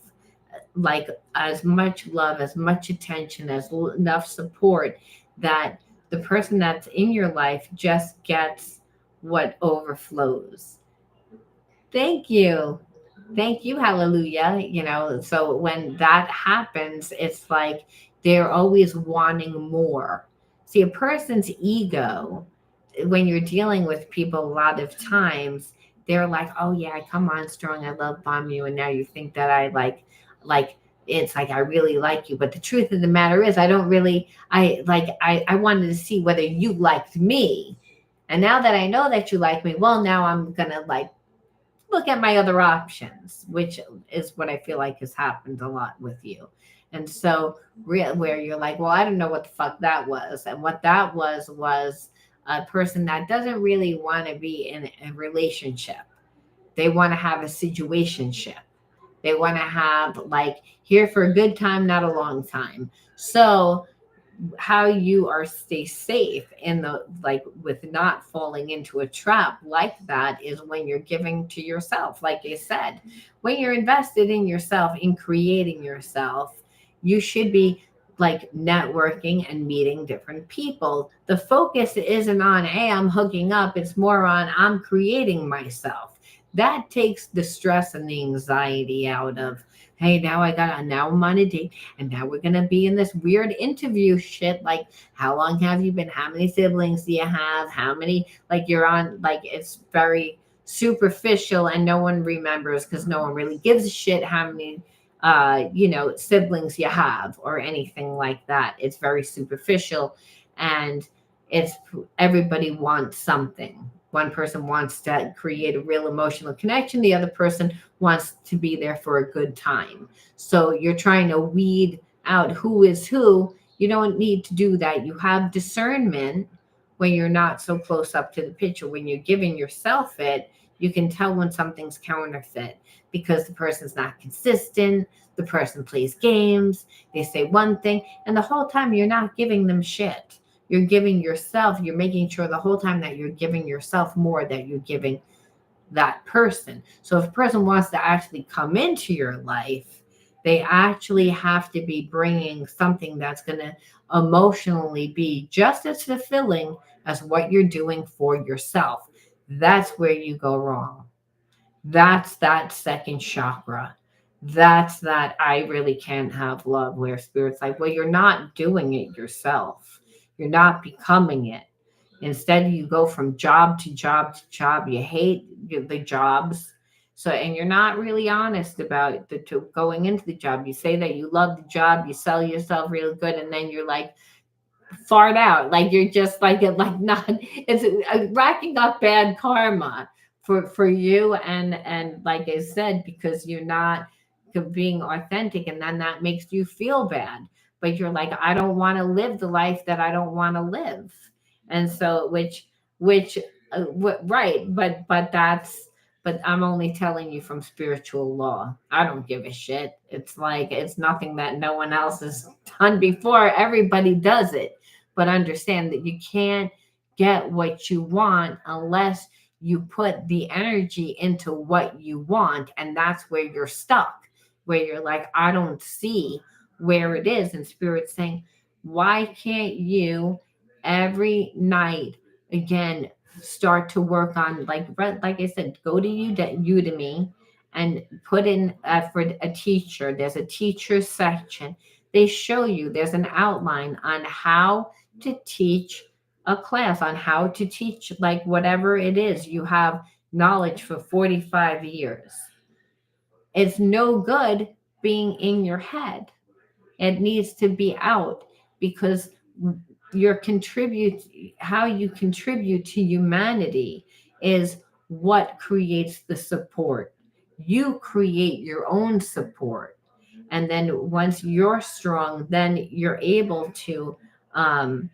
like as much love, as much attention, enough support that the person that's in your life just gets what overflows. Thank you. Thank you. Hallelujah. So when that happens, it's like they're always wanting more. See, a person's ego, when you're dealing with people, a lot of times they're like, oh yeah, I come on strong, I love bomb you, and now you think that I like it's like I really like you. But the truth of the matter is, I don't really, I wanted to see whether you liked me. And now that I know that you like me, well, now I'm gonna like look at my other options, which is what I feel like has happened a lot with you. And so, where you're like, well, I don't know what the fuck that was. And what that was a person that doesn't really want to be in a relationship. They want to have a situationship. They want to have like here for a good time, not a long time. So how you are stay safe in the like with not falling into a trap like that is when you're giving to yourself. Like I said, when you're invested in yourself, in creating yourself, you should be like networking and meeting different people. The focus isn't on, hey, I'm hooking up. It's more on, I'm creating myself. That takes the stress and the anxiety out of, hey, now I'm on a date, and now we're gonna be in this weird interview shit. Like, how long have you been? How many siblings do you have? How many, like, you're on, like, it's very superficial, and no one remembers because no one really gives a shit how many siblings you have or anything like that. It's very superficial, and it's everybody wants something. One person wants to create a real emotional connection, the other person wants to be there for a good time. So you're trying to weed out who is who. You don't need to do that. You have discernment when you're not so close up to the picture. When you're giving yourself it, you can tell when something's counterfeit, because the person's not consistent. The person plays games. They say one thing, and the whole time you're not giving them shit. You're giving yourself, you're making sure the whole time that you're giving yourself more that you're giving that person. So if a person wants to actually come into your life, they actually have to be bringing something that's going to emotionally be just as fulfilling as what you're doing for yourself. That's where you go wrong. That's that second chakra. That's that I really can't have love, where spirit's like, well, you're not doing it yourself. You're not becoming it. Instead, you go from job to job to job. You hate the jobs. So, and you're not really honest about going into the job. You say that you love the job, you sell yourself real good, and then you're like, fart out, like you're just like it, like not, it's racking up bad karma for you. And like I said, because you're not being authentic, and then that makes you feel bad. But you're like, I don't want to live the life that I don't want to live. And so which right, but that's, but I'm only telling you from spiritual law. I don't give a shit. It's like, it's nothing that no one else has done before. Everybody does it. But understand that you can't get what you want unless you put the energy into what you want. And that's where you're stuck, where you're like, I don't see where it is. And Spirit's saying, why can't you every night again start to work on, like I said, go to Udemy and put in for a teacher. There's a teacher section. They show you, there's an outline on how to teach a class, on how to teach, like whatever it is you have knowledge for 45 years. It's no good being in your head. It needs to be out, because your contribute how you contribute to humanity is what creates the support. You create your own support. And then once you're strong, then you're able um,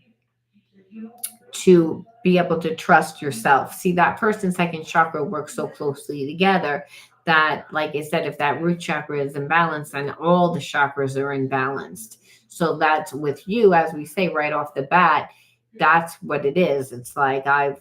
to be able to trust yourself. See, that first and second chakra work so closely together that, like I said, if that root chakra is imbalanced, then all the chakras are imbalanced. So that's with you, as we say right off the bat, that's what it is. It's like I'm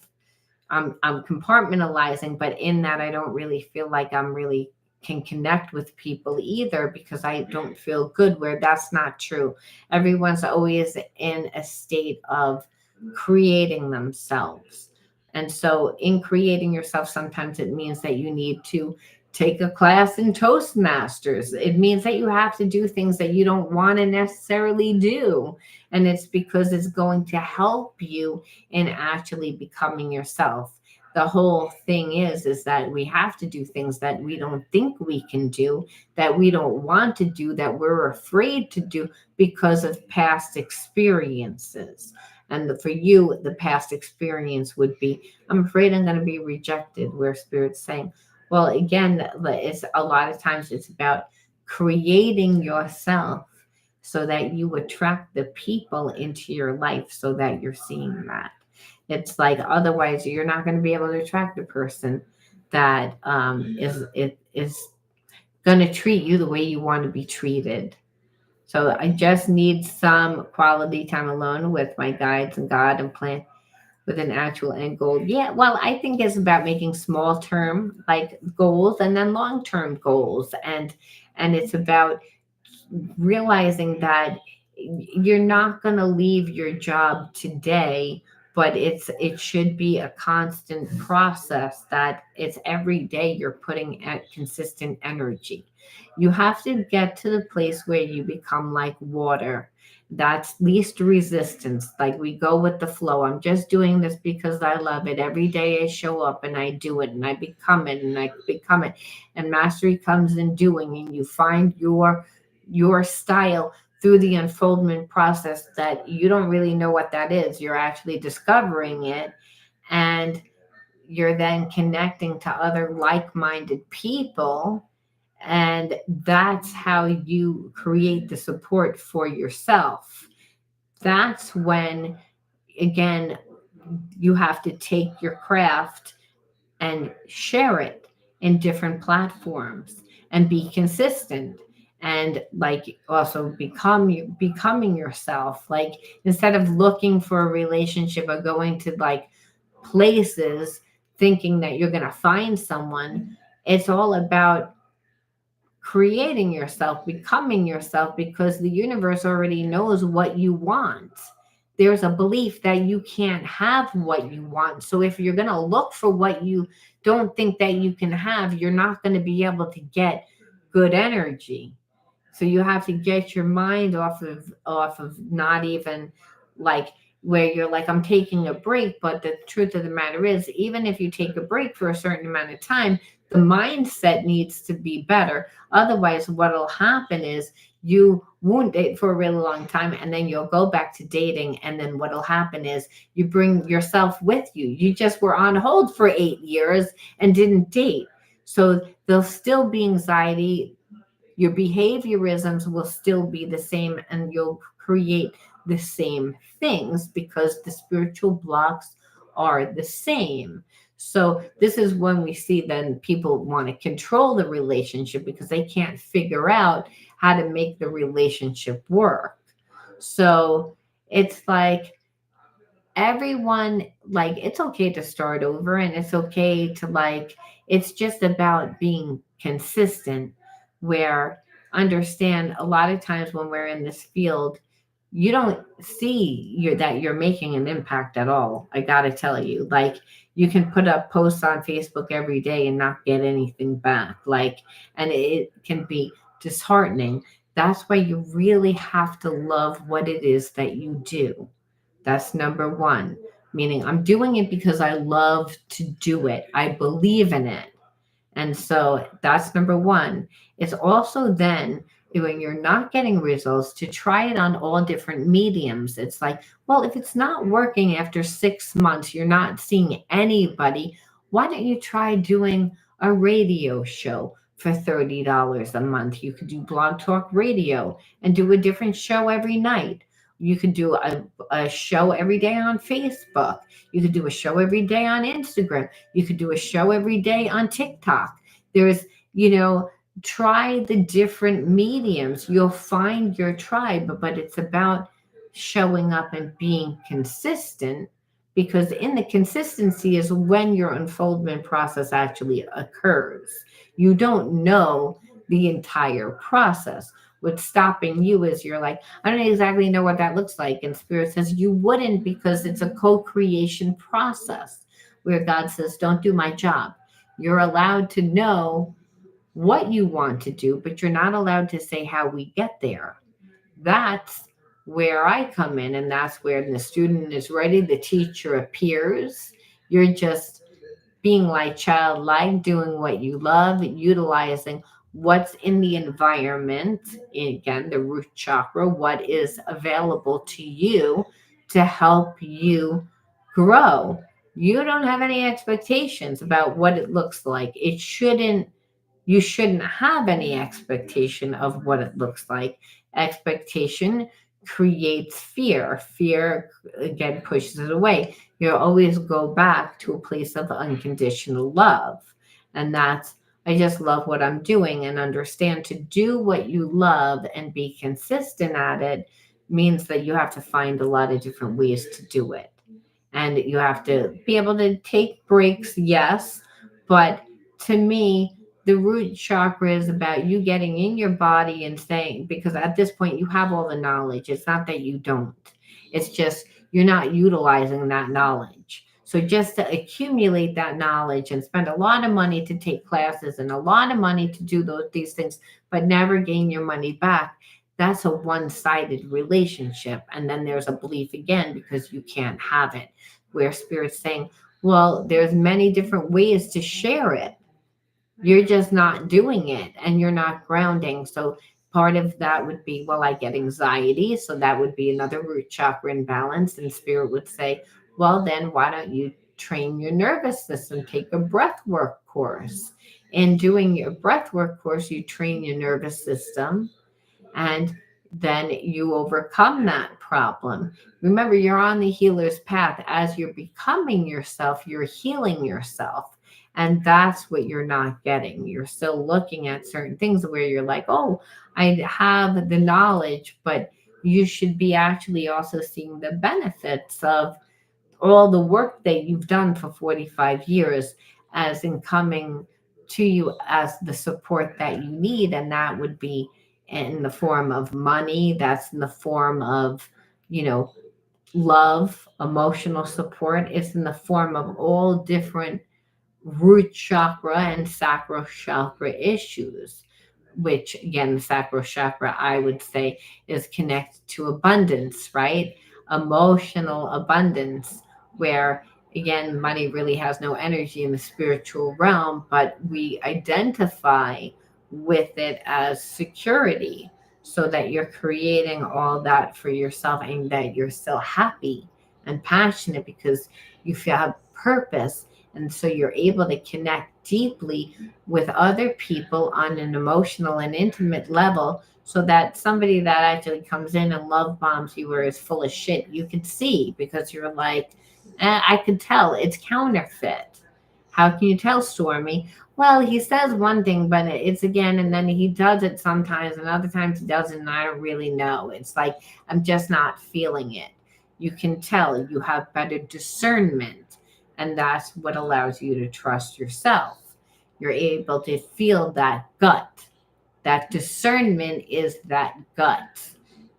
compartmentalizing, but in that I don't really feel like I'm really can connect with people either, because I don't feel good, where that's not true. Everyone's always in a state of creating themselves. And so in creating yourself, sometimes it means that you need to take a class in Toastmasters. It means that you have to do things that you don't want to necessarily do. And it's because it's going to help you in actually becoming yourself. The whole thing is that we have to do things that we don't think we can do, that we don't want to do, that we're afraid to do because of past experiences. And for you, the past experience would be, I'm afraid I'm going to be rejected, where Spirit's saying, well, again, it's a lot of times it's about creating yourself so that you attract the people into your life, so that you're seeing that. It's like, otherwise you're not going to be able to attract a person that is going to treat you the way you want to be treated. So I just need some quality time alone with my guides and God, and plan with an actual end goal. Yeah, well, I think it's about making small term like goals, and then long term goals, and it's about realizing that you're not going to leave your job today, but it should be a constant process, that it's every day you're putting at consistent energy. You have to get to the place where you become like water. That's least resistance. Like, we go with the flow. I'm just doing this because I love it. Every day I show up and I do it, and I become it, and I become it. And mastery comes in doing, and you find your style through the unfoldment process, that you don't really know what that is. You're actually discovering it, and you're then connecting to other like-minded people, and that's how you create the support for yourself. That's when, again, you have to take your craft and share it in different platforms, and be consistent, and like also becoming yourself. Like, instead of looking for a relationship or going to like places thinking that you're going to find someone, it's all about creating yourself, becoming yourself, because the universe already knows what you want. There's a belief that you can't have what you want. So if you're going to look for what you don't think that you can have, you're not going to be able to get good energy. So you have to get your mind off of not even like where you're like, I'm taking a break. But the truth of the matter is, even if you take a break for a certain amount of time, the mindset needs to be better. Otherwise, what'll happen is you won't date for a really long time, and then you'll go back to dating. And then what'll happen is you bring yourself with you. You just were on hold for 8 years and didn't date. So there'll still be anxiety, your behaviorisms will still be the same, and you'll create the same things because the spiritual blocks are the same. So this is when we see then people want to control the relationship because they can't figure out how to make the relationship work. So it's like everyone, like, it's okay to start over, and it's okay to, like, it's just about being consistent. Where, understand, a lot of times when we're in this field, you don't see that you're making an impact at all. I gotta tell you, like, you can put up posts on Facebook every day and not get anything back, like, and it can be disheartening. That's why you really have to love what it is that you do. That's number one. Meaning, I'm doing it because I love to do it. I believe in it. And so that's number one. It's also then, when you're not getting results, to try it on all different mediums. It's like, well, if it's not working after 6 months, you're not seeing anybody, why don't you try doing a radio show for $30 a month? You could do Blog Talk Radio and do a different show every night. You could do a show every day on Facebook. You could do a show every day on Instagram. You could do a show every day on TikTok. There's, you know, try the different mediums. You'll find your tribe, but it's about showing up and being consistent, because in the consistency is when your unfoldment process actually occurs. You don't know the entire process. What's stopping you is you're like, I don't exactly know what that looks like. And Spirit says you wouldn't, because it's a co creation process where God says, don't do my job. You're allowed to know what you want to do, but you're not allowed to say how we get there. That's where I come in, and that's where the student is ready, the teacher appears. You're just being like childlike, doing what you love, utilizing what's in the environment. Again, the root chakra, what is available to you to help you grow. You don't have any expectations about what it looks like. You shouldn't have any expectation of what it looks like. Expectation creates fear. Fear, again, pushes it away. You always go back to a place of unconditional love. And that's, I just love what I'm doing, and understand, to do what you love and be consistent at it means that you have to find a lot of different ways to do it. And you have to be able to take breaks, yes, but to me, the root chakra is about you getting in your body and saying, because at this point you have all the knowledge. It's not that you don't, it's just you're not utilizing that knowledge. So just to accumulate that knowledge and spend a lot of money to take classes and a lot of money to do these things, but never gain your money back, that's a one-sided relationship. And then there's a belief again, because you can't have it, where Spirit's saying, well, there's many different ways to share it. You're just not doing it, and you're not grounding. So part of that would be, well, I get anxiety. So that would be another root chakra imbalance. And Spirit would say, well, then why don't you train your nervous system? Take a breath work course. In doing your breath work course, you train your nervous system, and then you overcome that problem. Remember, you're on the healer's path. As you're becoming yourself, you're healing yourself. And that's what you're not getting. You're still looking at certain things where you're like, oh, I have the knowledge, but you should be actually also seeing the benefits of all the work that you've done for 45 years, as in coming to you as the support that you need. And that would be in the form of money, that's in the form of, you know, love, emotional support. It's in the form of all different root chakra and sacral chakra issues, which again, the sacral chakra, I would say, is connected to abundance, right? emotional abundance, where again, money really has no energy in the spiritual realm, but we identify with it as security, so that you're creating all that for yourself and that you're still happy and passionate because you feel have purpose. And so you're able to connect deeply with other people on an emotional and intimate level, so that somebody that actually comes in and love bombs you or is full of shit, you can see, because you're like, I could tell it's counterfeit. How can you tell, Stormy? Well, he says one thing, but it's again, and then he does it sometimes, and other times he doesn't, and I don't really know. It's like, I'm just not feeling it. You can tell you have better discernment, and that's what allows you to trust yourself. You're able to feel that gut. That discernment is that gut.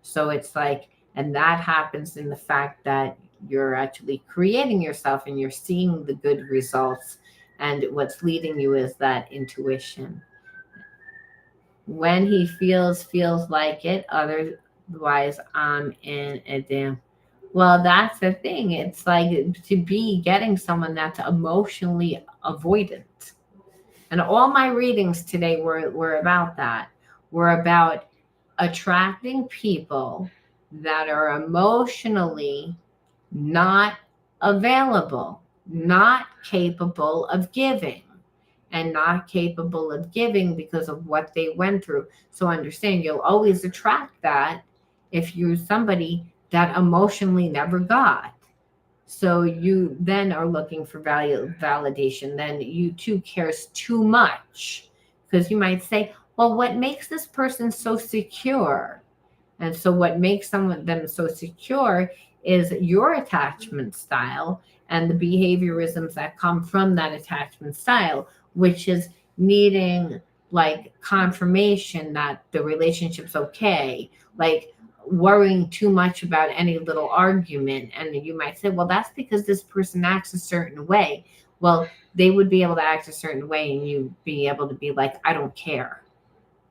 So it's like, and that happens in the fact that you're actually creating yourself and you're seeing the good results. And what's leading you is that intuition. When he feels like it, otherwise I'm in a damn. Well, that's the thing. It's like to be getting someone that's emotionally avoidant. And all my readings today were about that. Were about attracting people that are emotionally not available, not capable of giving, and not capable of giving because of what they went through. So understand, you'll always attract that if you're somebody that emotionally never got. So you then are looking for validation. Then you too cares too much, because you might say, well, what makes this person so secure? And so what makes them so secure is your attachment style and the behaviorisms that come from that attachment style, which is needing like confirmation that the relationship's okay, like worrying too much about any little argument. And you might say, well, that's because this person acts a certain way. Well, they would be able to act a certain way and you be able to be like, I don't care.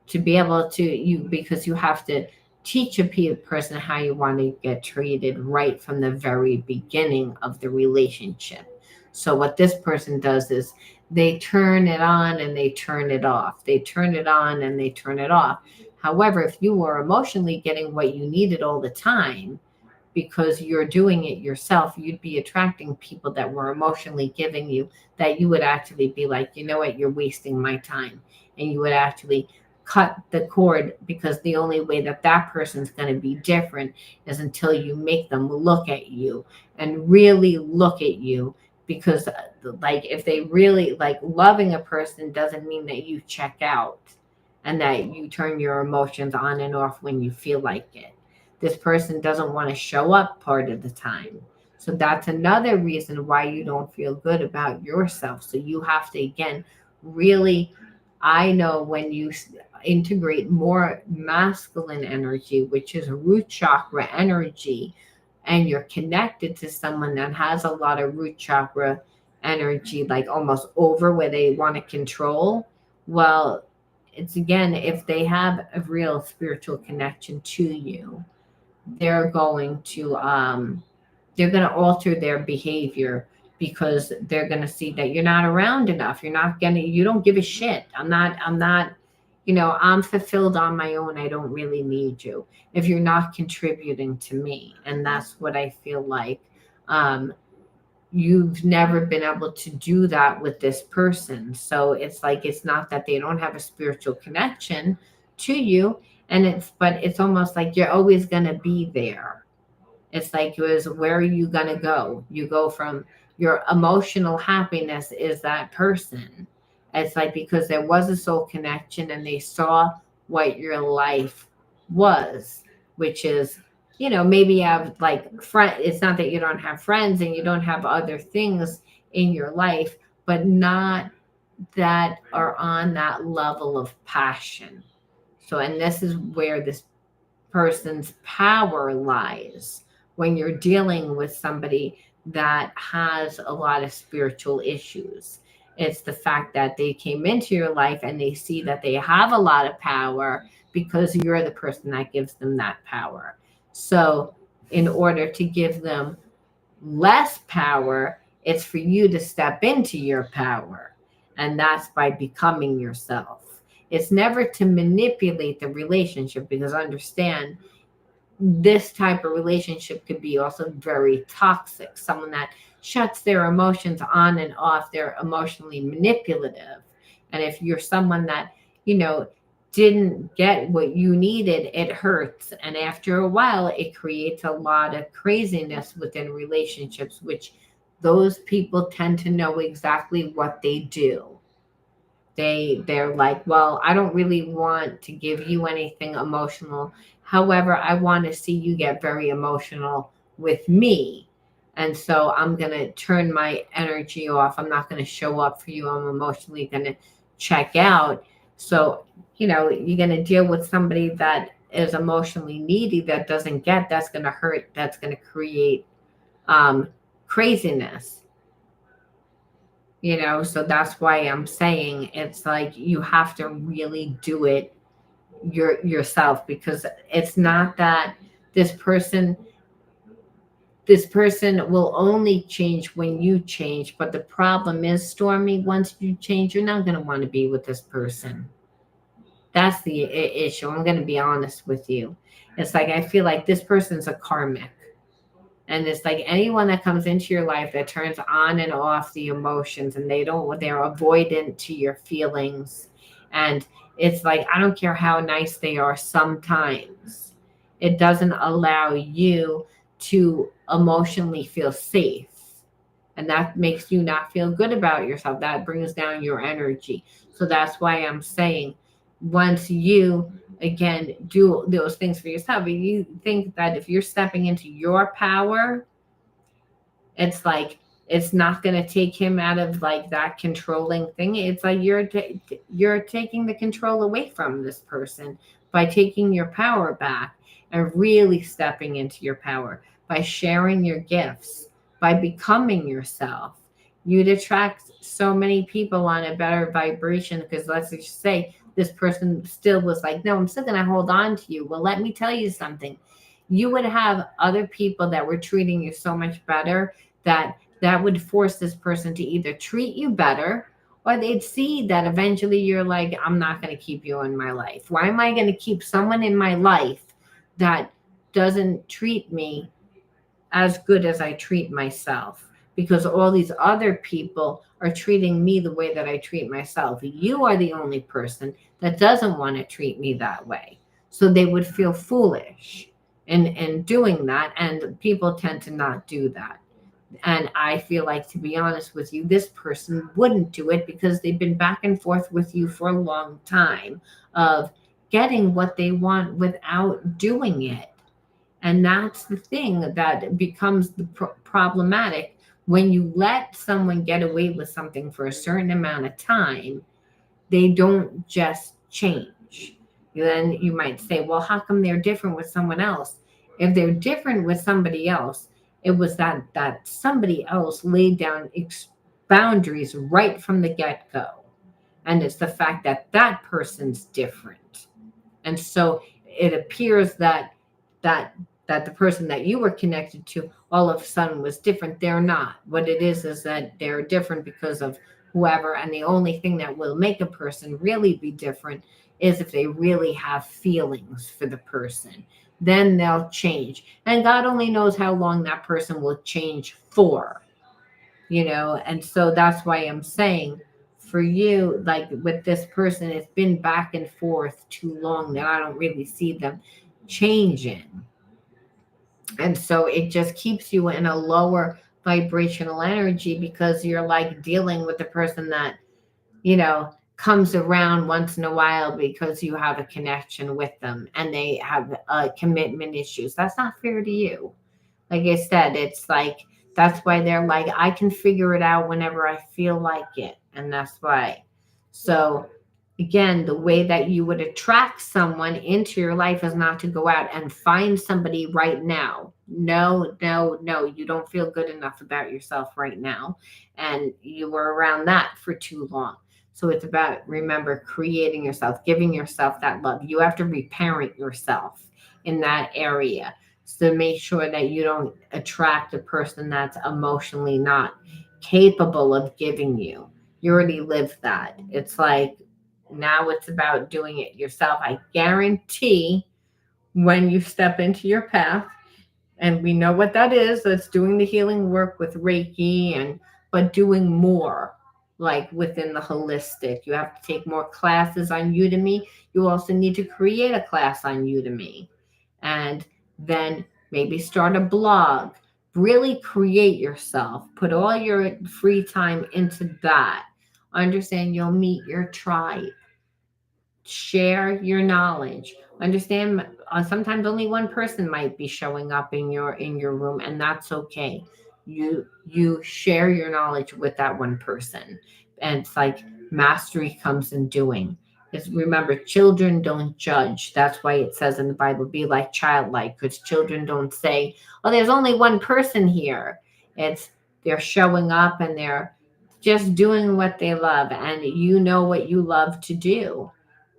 To be able to you, because you have to teach a person how you want to get treated right from the very beginning of the relationship. So what this person does is they turn it on and they turn it off, they turn it on and they turn it off. However, if you were emotionally getting what you needed all the time because you're doing it yourself, you'd be attracting people that were emotionally giving you, that you would actually be like, you know what, you're wasting my time. And you would actually cut the cord, because the only way that that person's going to be different is until you make them look at you and really look at you. Because like if they really like, loving a person doesn't mean that you check out and that you turn your emotions on and off when you feel like it. This person doesn't want to show up part of the time. So that's another reason why you don't feel good about yourself. So you have to, again, really, I know when you integrate more masculine energy, which is root chakra energy, and you're connected to someone that has a lot of root chakra energy, like almost over where they want to control, well, it's again, if they have a real spiritual connection to you, they're going to alter their behavior, because they're going to see that you're not around enough, you don't give a shit. I'm not I'm fulfilled on my own, I don't really need you if you're not contributing to me. And that's what I feel like you've never been able to do that with this person. So it's like, it's not that they don't have a spiritual connection to you, and it's almost like you're always going to be there. It's like, where are you going to go? You go from your emotional happiness is that person. It's like, because there was a soul connection and they saw what your life was, which is, maybe you have like friend. It's not that you don't have friends and you don't have other things in your life, but not that are on that level of passion. So, and this is where this person's power lies when you're dealing with somebody that has a lot of spiritual issues. It's the fact that they came into your life and they see that they have a lot of power because you're the person that gives them that power. So in order to give them less power, it's for you to step into your power. And that's by becoming yourself. It's never to manipulate the relationship, because understand, this type of relationship could be also very toxic. Someone that shuts their emotions on and off, they're emotionally manipulative. And if you're someone that, you know, didn't get what you needed, it hurts. And after a while, it creates a lot of craziness within relationships, which those people tend to know exactly what they do. They're like, well, I don't really want to give you anything emotional. However, I want to see you get very emotional with me. And so I'm going to turn my energy off. I'm not going to show up for you. I'm emotionally going to check out. So, you're going to deal with somebody that is emotionally needy, that doesn't get, that's going to hurt. That's going to create um, craziness. So that's why I'm saying it's like you have to really do it yourself, because it's not that this person this person will only change when you change. But the problem is, Stormy, once you change, you're not going to want to be with this person. That's the issue. I'm going to be honest with you. It's like I feel like this person's a karmic. And it's like anyone that comes into your life that turns on and off the emotions, and they're avoidant to your feelings. And it's like, I don't care how nice they are, sometimes it doesn't allow you to emotionally feel safe. And that makes you not feel good about yourself. That brings down your energy. So that's why I'm saying, once you again do those things for yourself, you think that if you're stepping into your power, it's like it's not going to take him out of like that controlling thing. It's like you're taking the control away from this person by taking your power back and really stepping into your power by sharing your gifts, by becoming yourself. You'd attract so many people on a better vibration, because let's just say this person still was like, no, I'm still going to hold on to you. Well, let me tell you something. You would have other people that were treating you so much better, that would force this person to either treat you better, or they'd see that eventually you're like, I'm not going to keep you in my life. Why am I going to keep someone in my life that doesn't treat me as good as I treat myself? Because all these other people are treating me the way that I treat myself. You are the only person that doesn't want to treat me that way. So they would feel foolish in doing that. And people tend to not do that. And I feel like, to be honest with you, this person wouldn't do it, because they've been back and forth with you for a long time of getting what they want without doing it. And that's the thing that becomes the problematic. When you let someone get away with something for a certain amount of time, they don't just change. Then you might say, well, how come they're different with someone else? If they're different with somebody else, it was that somebody else laid down boundaries right from the get-go. And it's the fact that that person's different. And so it appears that that the person that you were connected to all of a sudden was different. They're not. What it is that they're different because of whoever. And the only thing that will make a person really be different is if they really have feelings for the person. Then they'll change. And God only knows how long that person will change for. And so that's why I'm saying, for you, like with this person, it's been back and forth too long that I don't really see them changing. And so it just keeps you in a lower vibrational energy, because you're like dealing with the person that, comes around once in a while because you have a connection with them, and they have commitment issues. That's not fair to you. Like I said, it's like, that's why they're like, I can figure it out whenever I feel like it. And that's why. So again, the way that you would attract someone into your life is not to go out and find somebody right now. No, no, no. You don't feel good enough about yourself right now. And you were around that for too long. So it's about, remember, creating yourself, giving yourself that love. You have to reparent yourself in that area. So make sure that you don't attract a person that's emotionally not capable of giving you. You already lived that. It's like now it's about doing it yourself. I guarantee when you step into your path, and we know what that is, that's doing the healing work with Reiki, and but doing more like within the holistic. You have to take more classes on Udemy. You also need to create a class on Udemy, and then maybe start a blog. Really create yourself, put all your free time into that. Understand you'll meet your tribe. Share your knowledge. Understand, sometimes only one person might be showing up in your room, and that's okay. You share your knowledge with that one person, and it's like mastery comes in doing. Is, remember, children don't judge. That's why it says in the Bible, be like childlike, because children don't say, oh, there's only one person here. It's, they're showing up and they're just doing what they love, and you know what you love to do.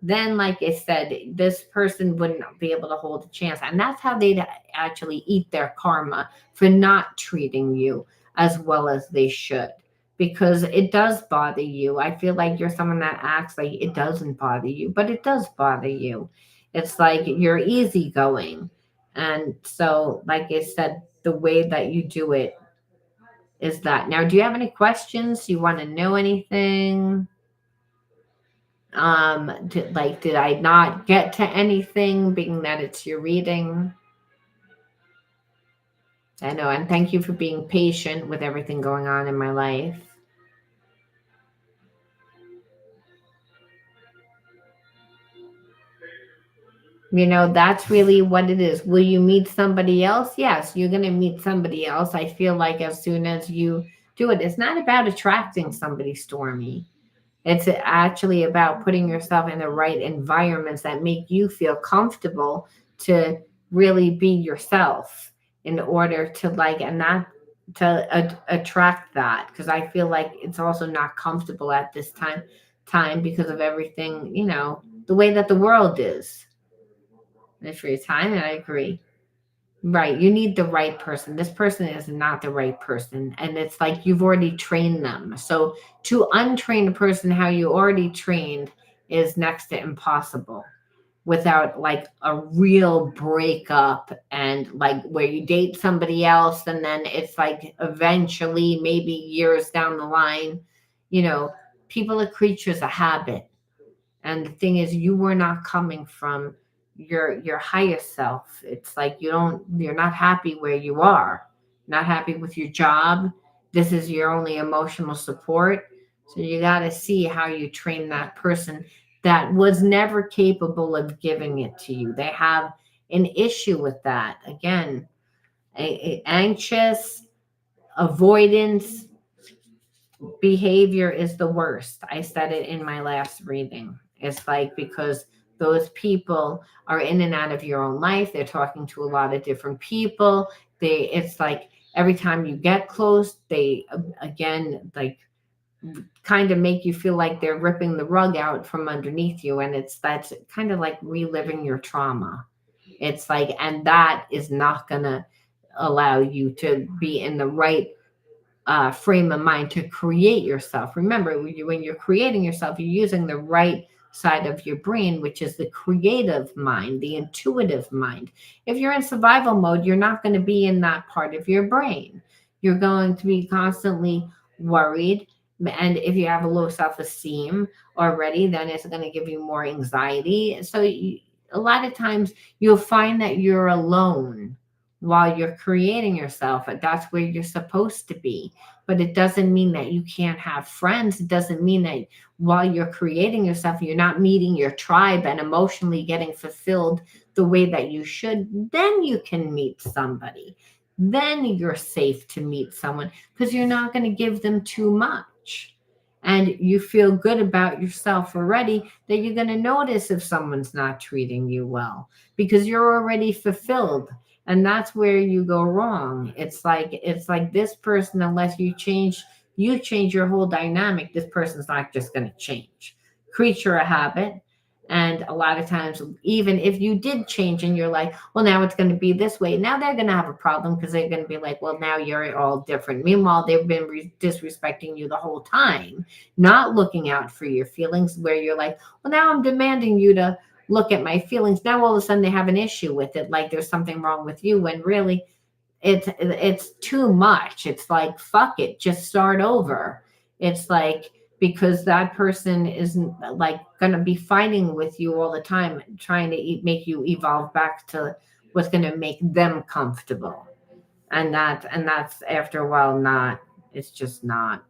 Then, like I said, this person wouldn't be able to hold a chance. And that's how they'd actually eat their karma for not treating you as well as they should. Because it does bother you. I feel like you're someone that acts like it doesn't bother you, but it does bother you. It's like you're easygoing. And so, like I said, the way that you do it is that. Now, do you have any questions? You want to know anything? Did I not get to anything, being that it's your reading? I know, and thank you for being patient with everything going on in my life. You know, that's really what it is. Will you meet somebody else? Yes, you're going to meet somebody else. I feel like as soon as you do it, it's not about attracting somebody, Stormy. It's actually about putting yourself in the right environments that make you feel comfortable to really be yourself, in order to like, and not to attract that. Because I feel like it's also not comfortable at this time because of everything, the way that the world is. And for your time, and I agree. Right. You need the right person. This person is not the right person. And it's like you've already trained them. So to untrain a person how you already trained is next to impossible, without like a real breakup, and like where you date somebody else and then it's like eventually, maybe years down the line, you know, people are creatures of habit. And the thing is, you were not coming from your highest self. It's like you're not happy where you are, not happy with your job. This is your only emotional support. So you got to see how you train that person that was never capable of giving it to you. They have an issue with that. Again, anxious, avoidance behavior is the worst. I said it in my last reading. It's like, because those people are in and out of your own life. They're talking to a lot of different people. It's like every time you get close, they again, like, kind of make you feel like they're ripping the rug out from underneath you. And that's kind of like reliving your trauma. It's like, and that is not going to allow you to be in the right frame of mind to create yourself. Remember, when you're creating yourself, you're using the right side of your brain, which is the creative mind, the intuitive mind. If you're in survival mode, you're not going to be in that part of your brain. You're going to be constantly worried. And if you have a low self esteem already, then it's going to give you more anxiety. So a lot of times you'll find that you're alone while you're creating yourself. That's where you're supposed to be. But it doesn't mean that you can't have friends. It doesn't mean that while you're creating yourself, you're not meeting your tribe and emotionally getting fulfilled the way that you should. Then you can meet somebody. Then you're safe to meet someone, because you're not going to give them too much. And you feel good about yourself already, that you're going to notice if someone's not treating you well, because you're already fulfilled. And that's where you go wrong. It's like this person, unless you change your whole dynamic, this person's not just going to change. Creature of habit. And a lot of times, even if you did change and you're like, well, now it's going to be this way, now they're going to have a problem because they're going to be like, well, now you're all different. Meanwhile, they've been disrespecting you the whole time, not looking out for your feelings, where you're like, well, now I'm demanding you to look at my feelings. Now all of a sudden they have an issue with it, like there's something wrong with you, when really it's too much. It's like, fuck it, just start over. It's like, because that person isn't like gonna be fighting with you all the time, trying to make you evolve back to what's gonna make them comfortable. And that's after a while not, it's just not.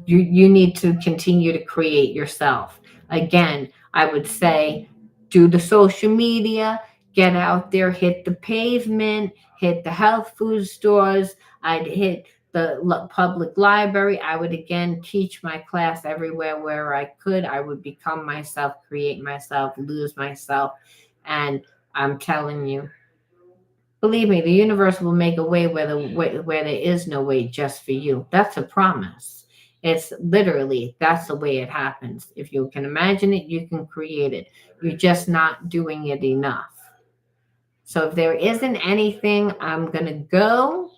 You need to continue to create yourself. Again, I would say, do the social media, get out there, hit the pavement, hit the health food stores. I'd hit the public library. I would again teach my class everywhere where I could. I would become myself, create myself, lose myself. And I'm telling you, believe me, the universe will make a way where there is no way, just for you. That's a promise. It's literally, that's the way it happens. If you can imagine it, you can create it. You're just not doing it enough. So if there isn't anything, I'm gonna go.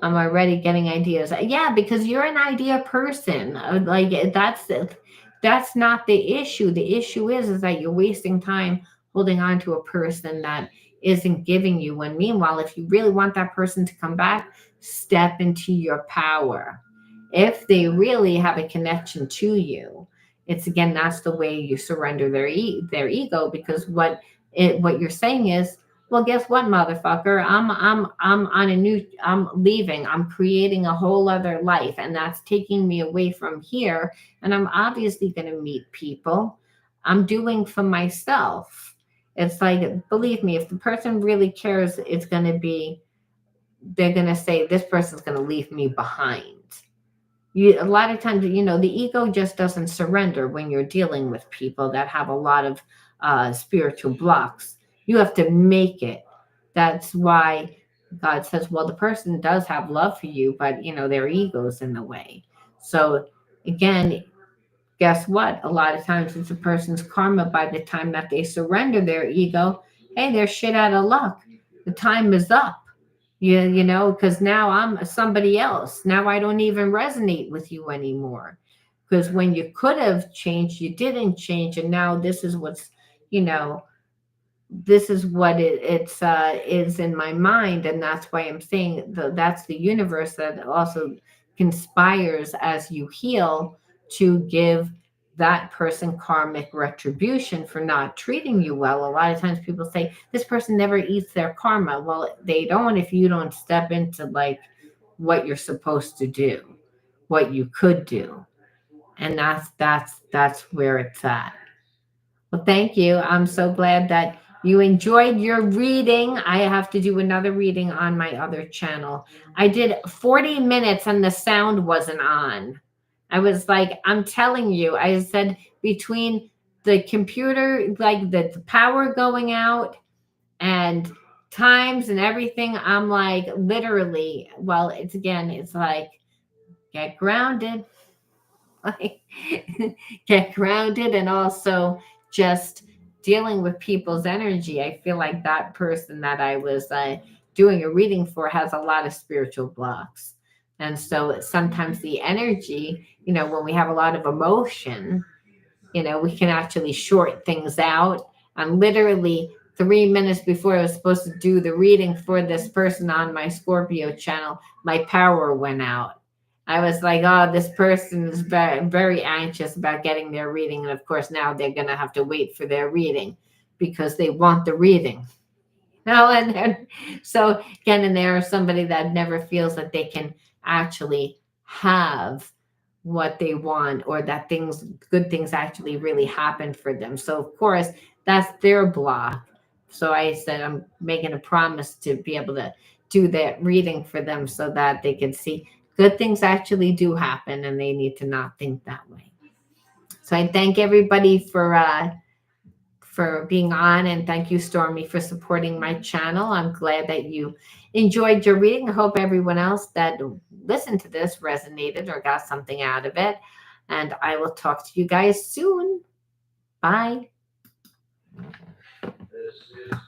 I'm already getting ideas. Yeah, because you're an idea person. Like that's not the issue. The issue is that you're wasting time holding on to a person that isn't giving you one. Meanwhile, if you really want that person to come back, step into your power. If they really have a connection to you, it's again, that's the way you surrender their ego, because what you're saying is, well, guess what, motherfucker? I'm on a new. I'm leaving. I'm creating a whole other life, and that's taking me away from here. And I'm obviously going to meet people. I'm doing for myself. It's like, believe me, if the person really cares, it's going to be. They're going to say, this person's going to leave me behind. A lot of times, the ego just doesn't surrender when you're dealing with people that have a lot of spiritual blocks. You have to make it. That's why God says, well, the person does have love for you, but their ego's in the way. So again, guess what? A lot of times it's a person's karma. By the time that they surrender their ego, hey, they're shit out of luck. The time is up. Because now I'm somebody else. Now I don't even resonate with you anymore. Because when you could have changed, you didn't change, and now you know, this is what it's is in my mind, and that's why I'm saying that's the universe that also conspires as you heal to give that person karmic retribution for not treating you well. A lot of times people say this person never eats their karma. Well, they don't if you don't step into like what you're supposed to do, what you could do. And that's where it's at. Well, thank you. I'm so glad that you enjoyed your reading. I have to do another reading on my other channel. I did 40 minutes and the sound wasn't on. I was like, I'm telling you, I said between the computer, like the power going out and times and everything, I'm like, literally, well, it's like, get grounded, like get grounded, and also just dealing with people's energy. I feel like that person that I was doing a reading for has a lot of spiritual blocks, and so sometimes the energy, when we have a lot of emotion, we can actually short things out. And literally 3 minutes before I was supposed to do the reading for this person on my Scorpio channel, my power went out. I was like, oh, this person is very, very anxious about getting their reading. And of course, now they're going to have to wait for their reading because they want the reading. And then, so again, and there is somebody that never feels that they can actually have what they want, or that good things actually really happen for them. So of course, that's their block. So I said, I'm making a promise to be able to do that reading for them so that they can see good things actually do happen, and they need to not think that way. So I thank everybody for being on, and thank you, Stormy, for supporting my channel. I'm glad that you enjoyed your reading. I hope everyone else that listened to this resonated or got something out of it. And I will talk to you guys soon. Bye. This is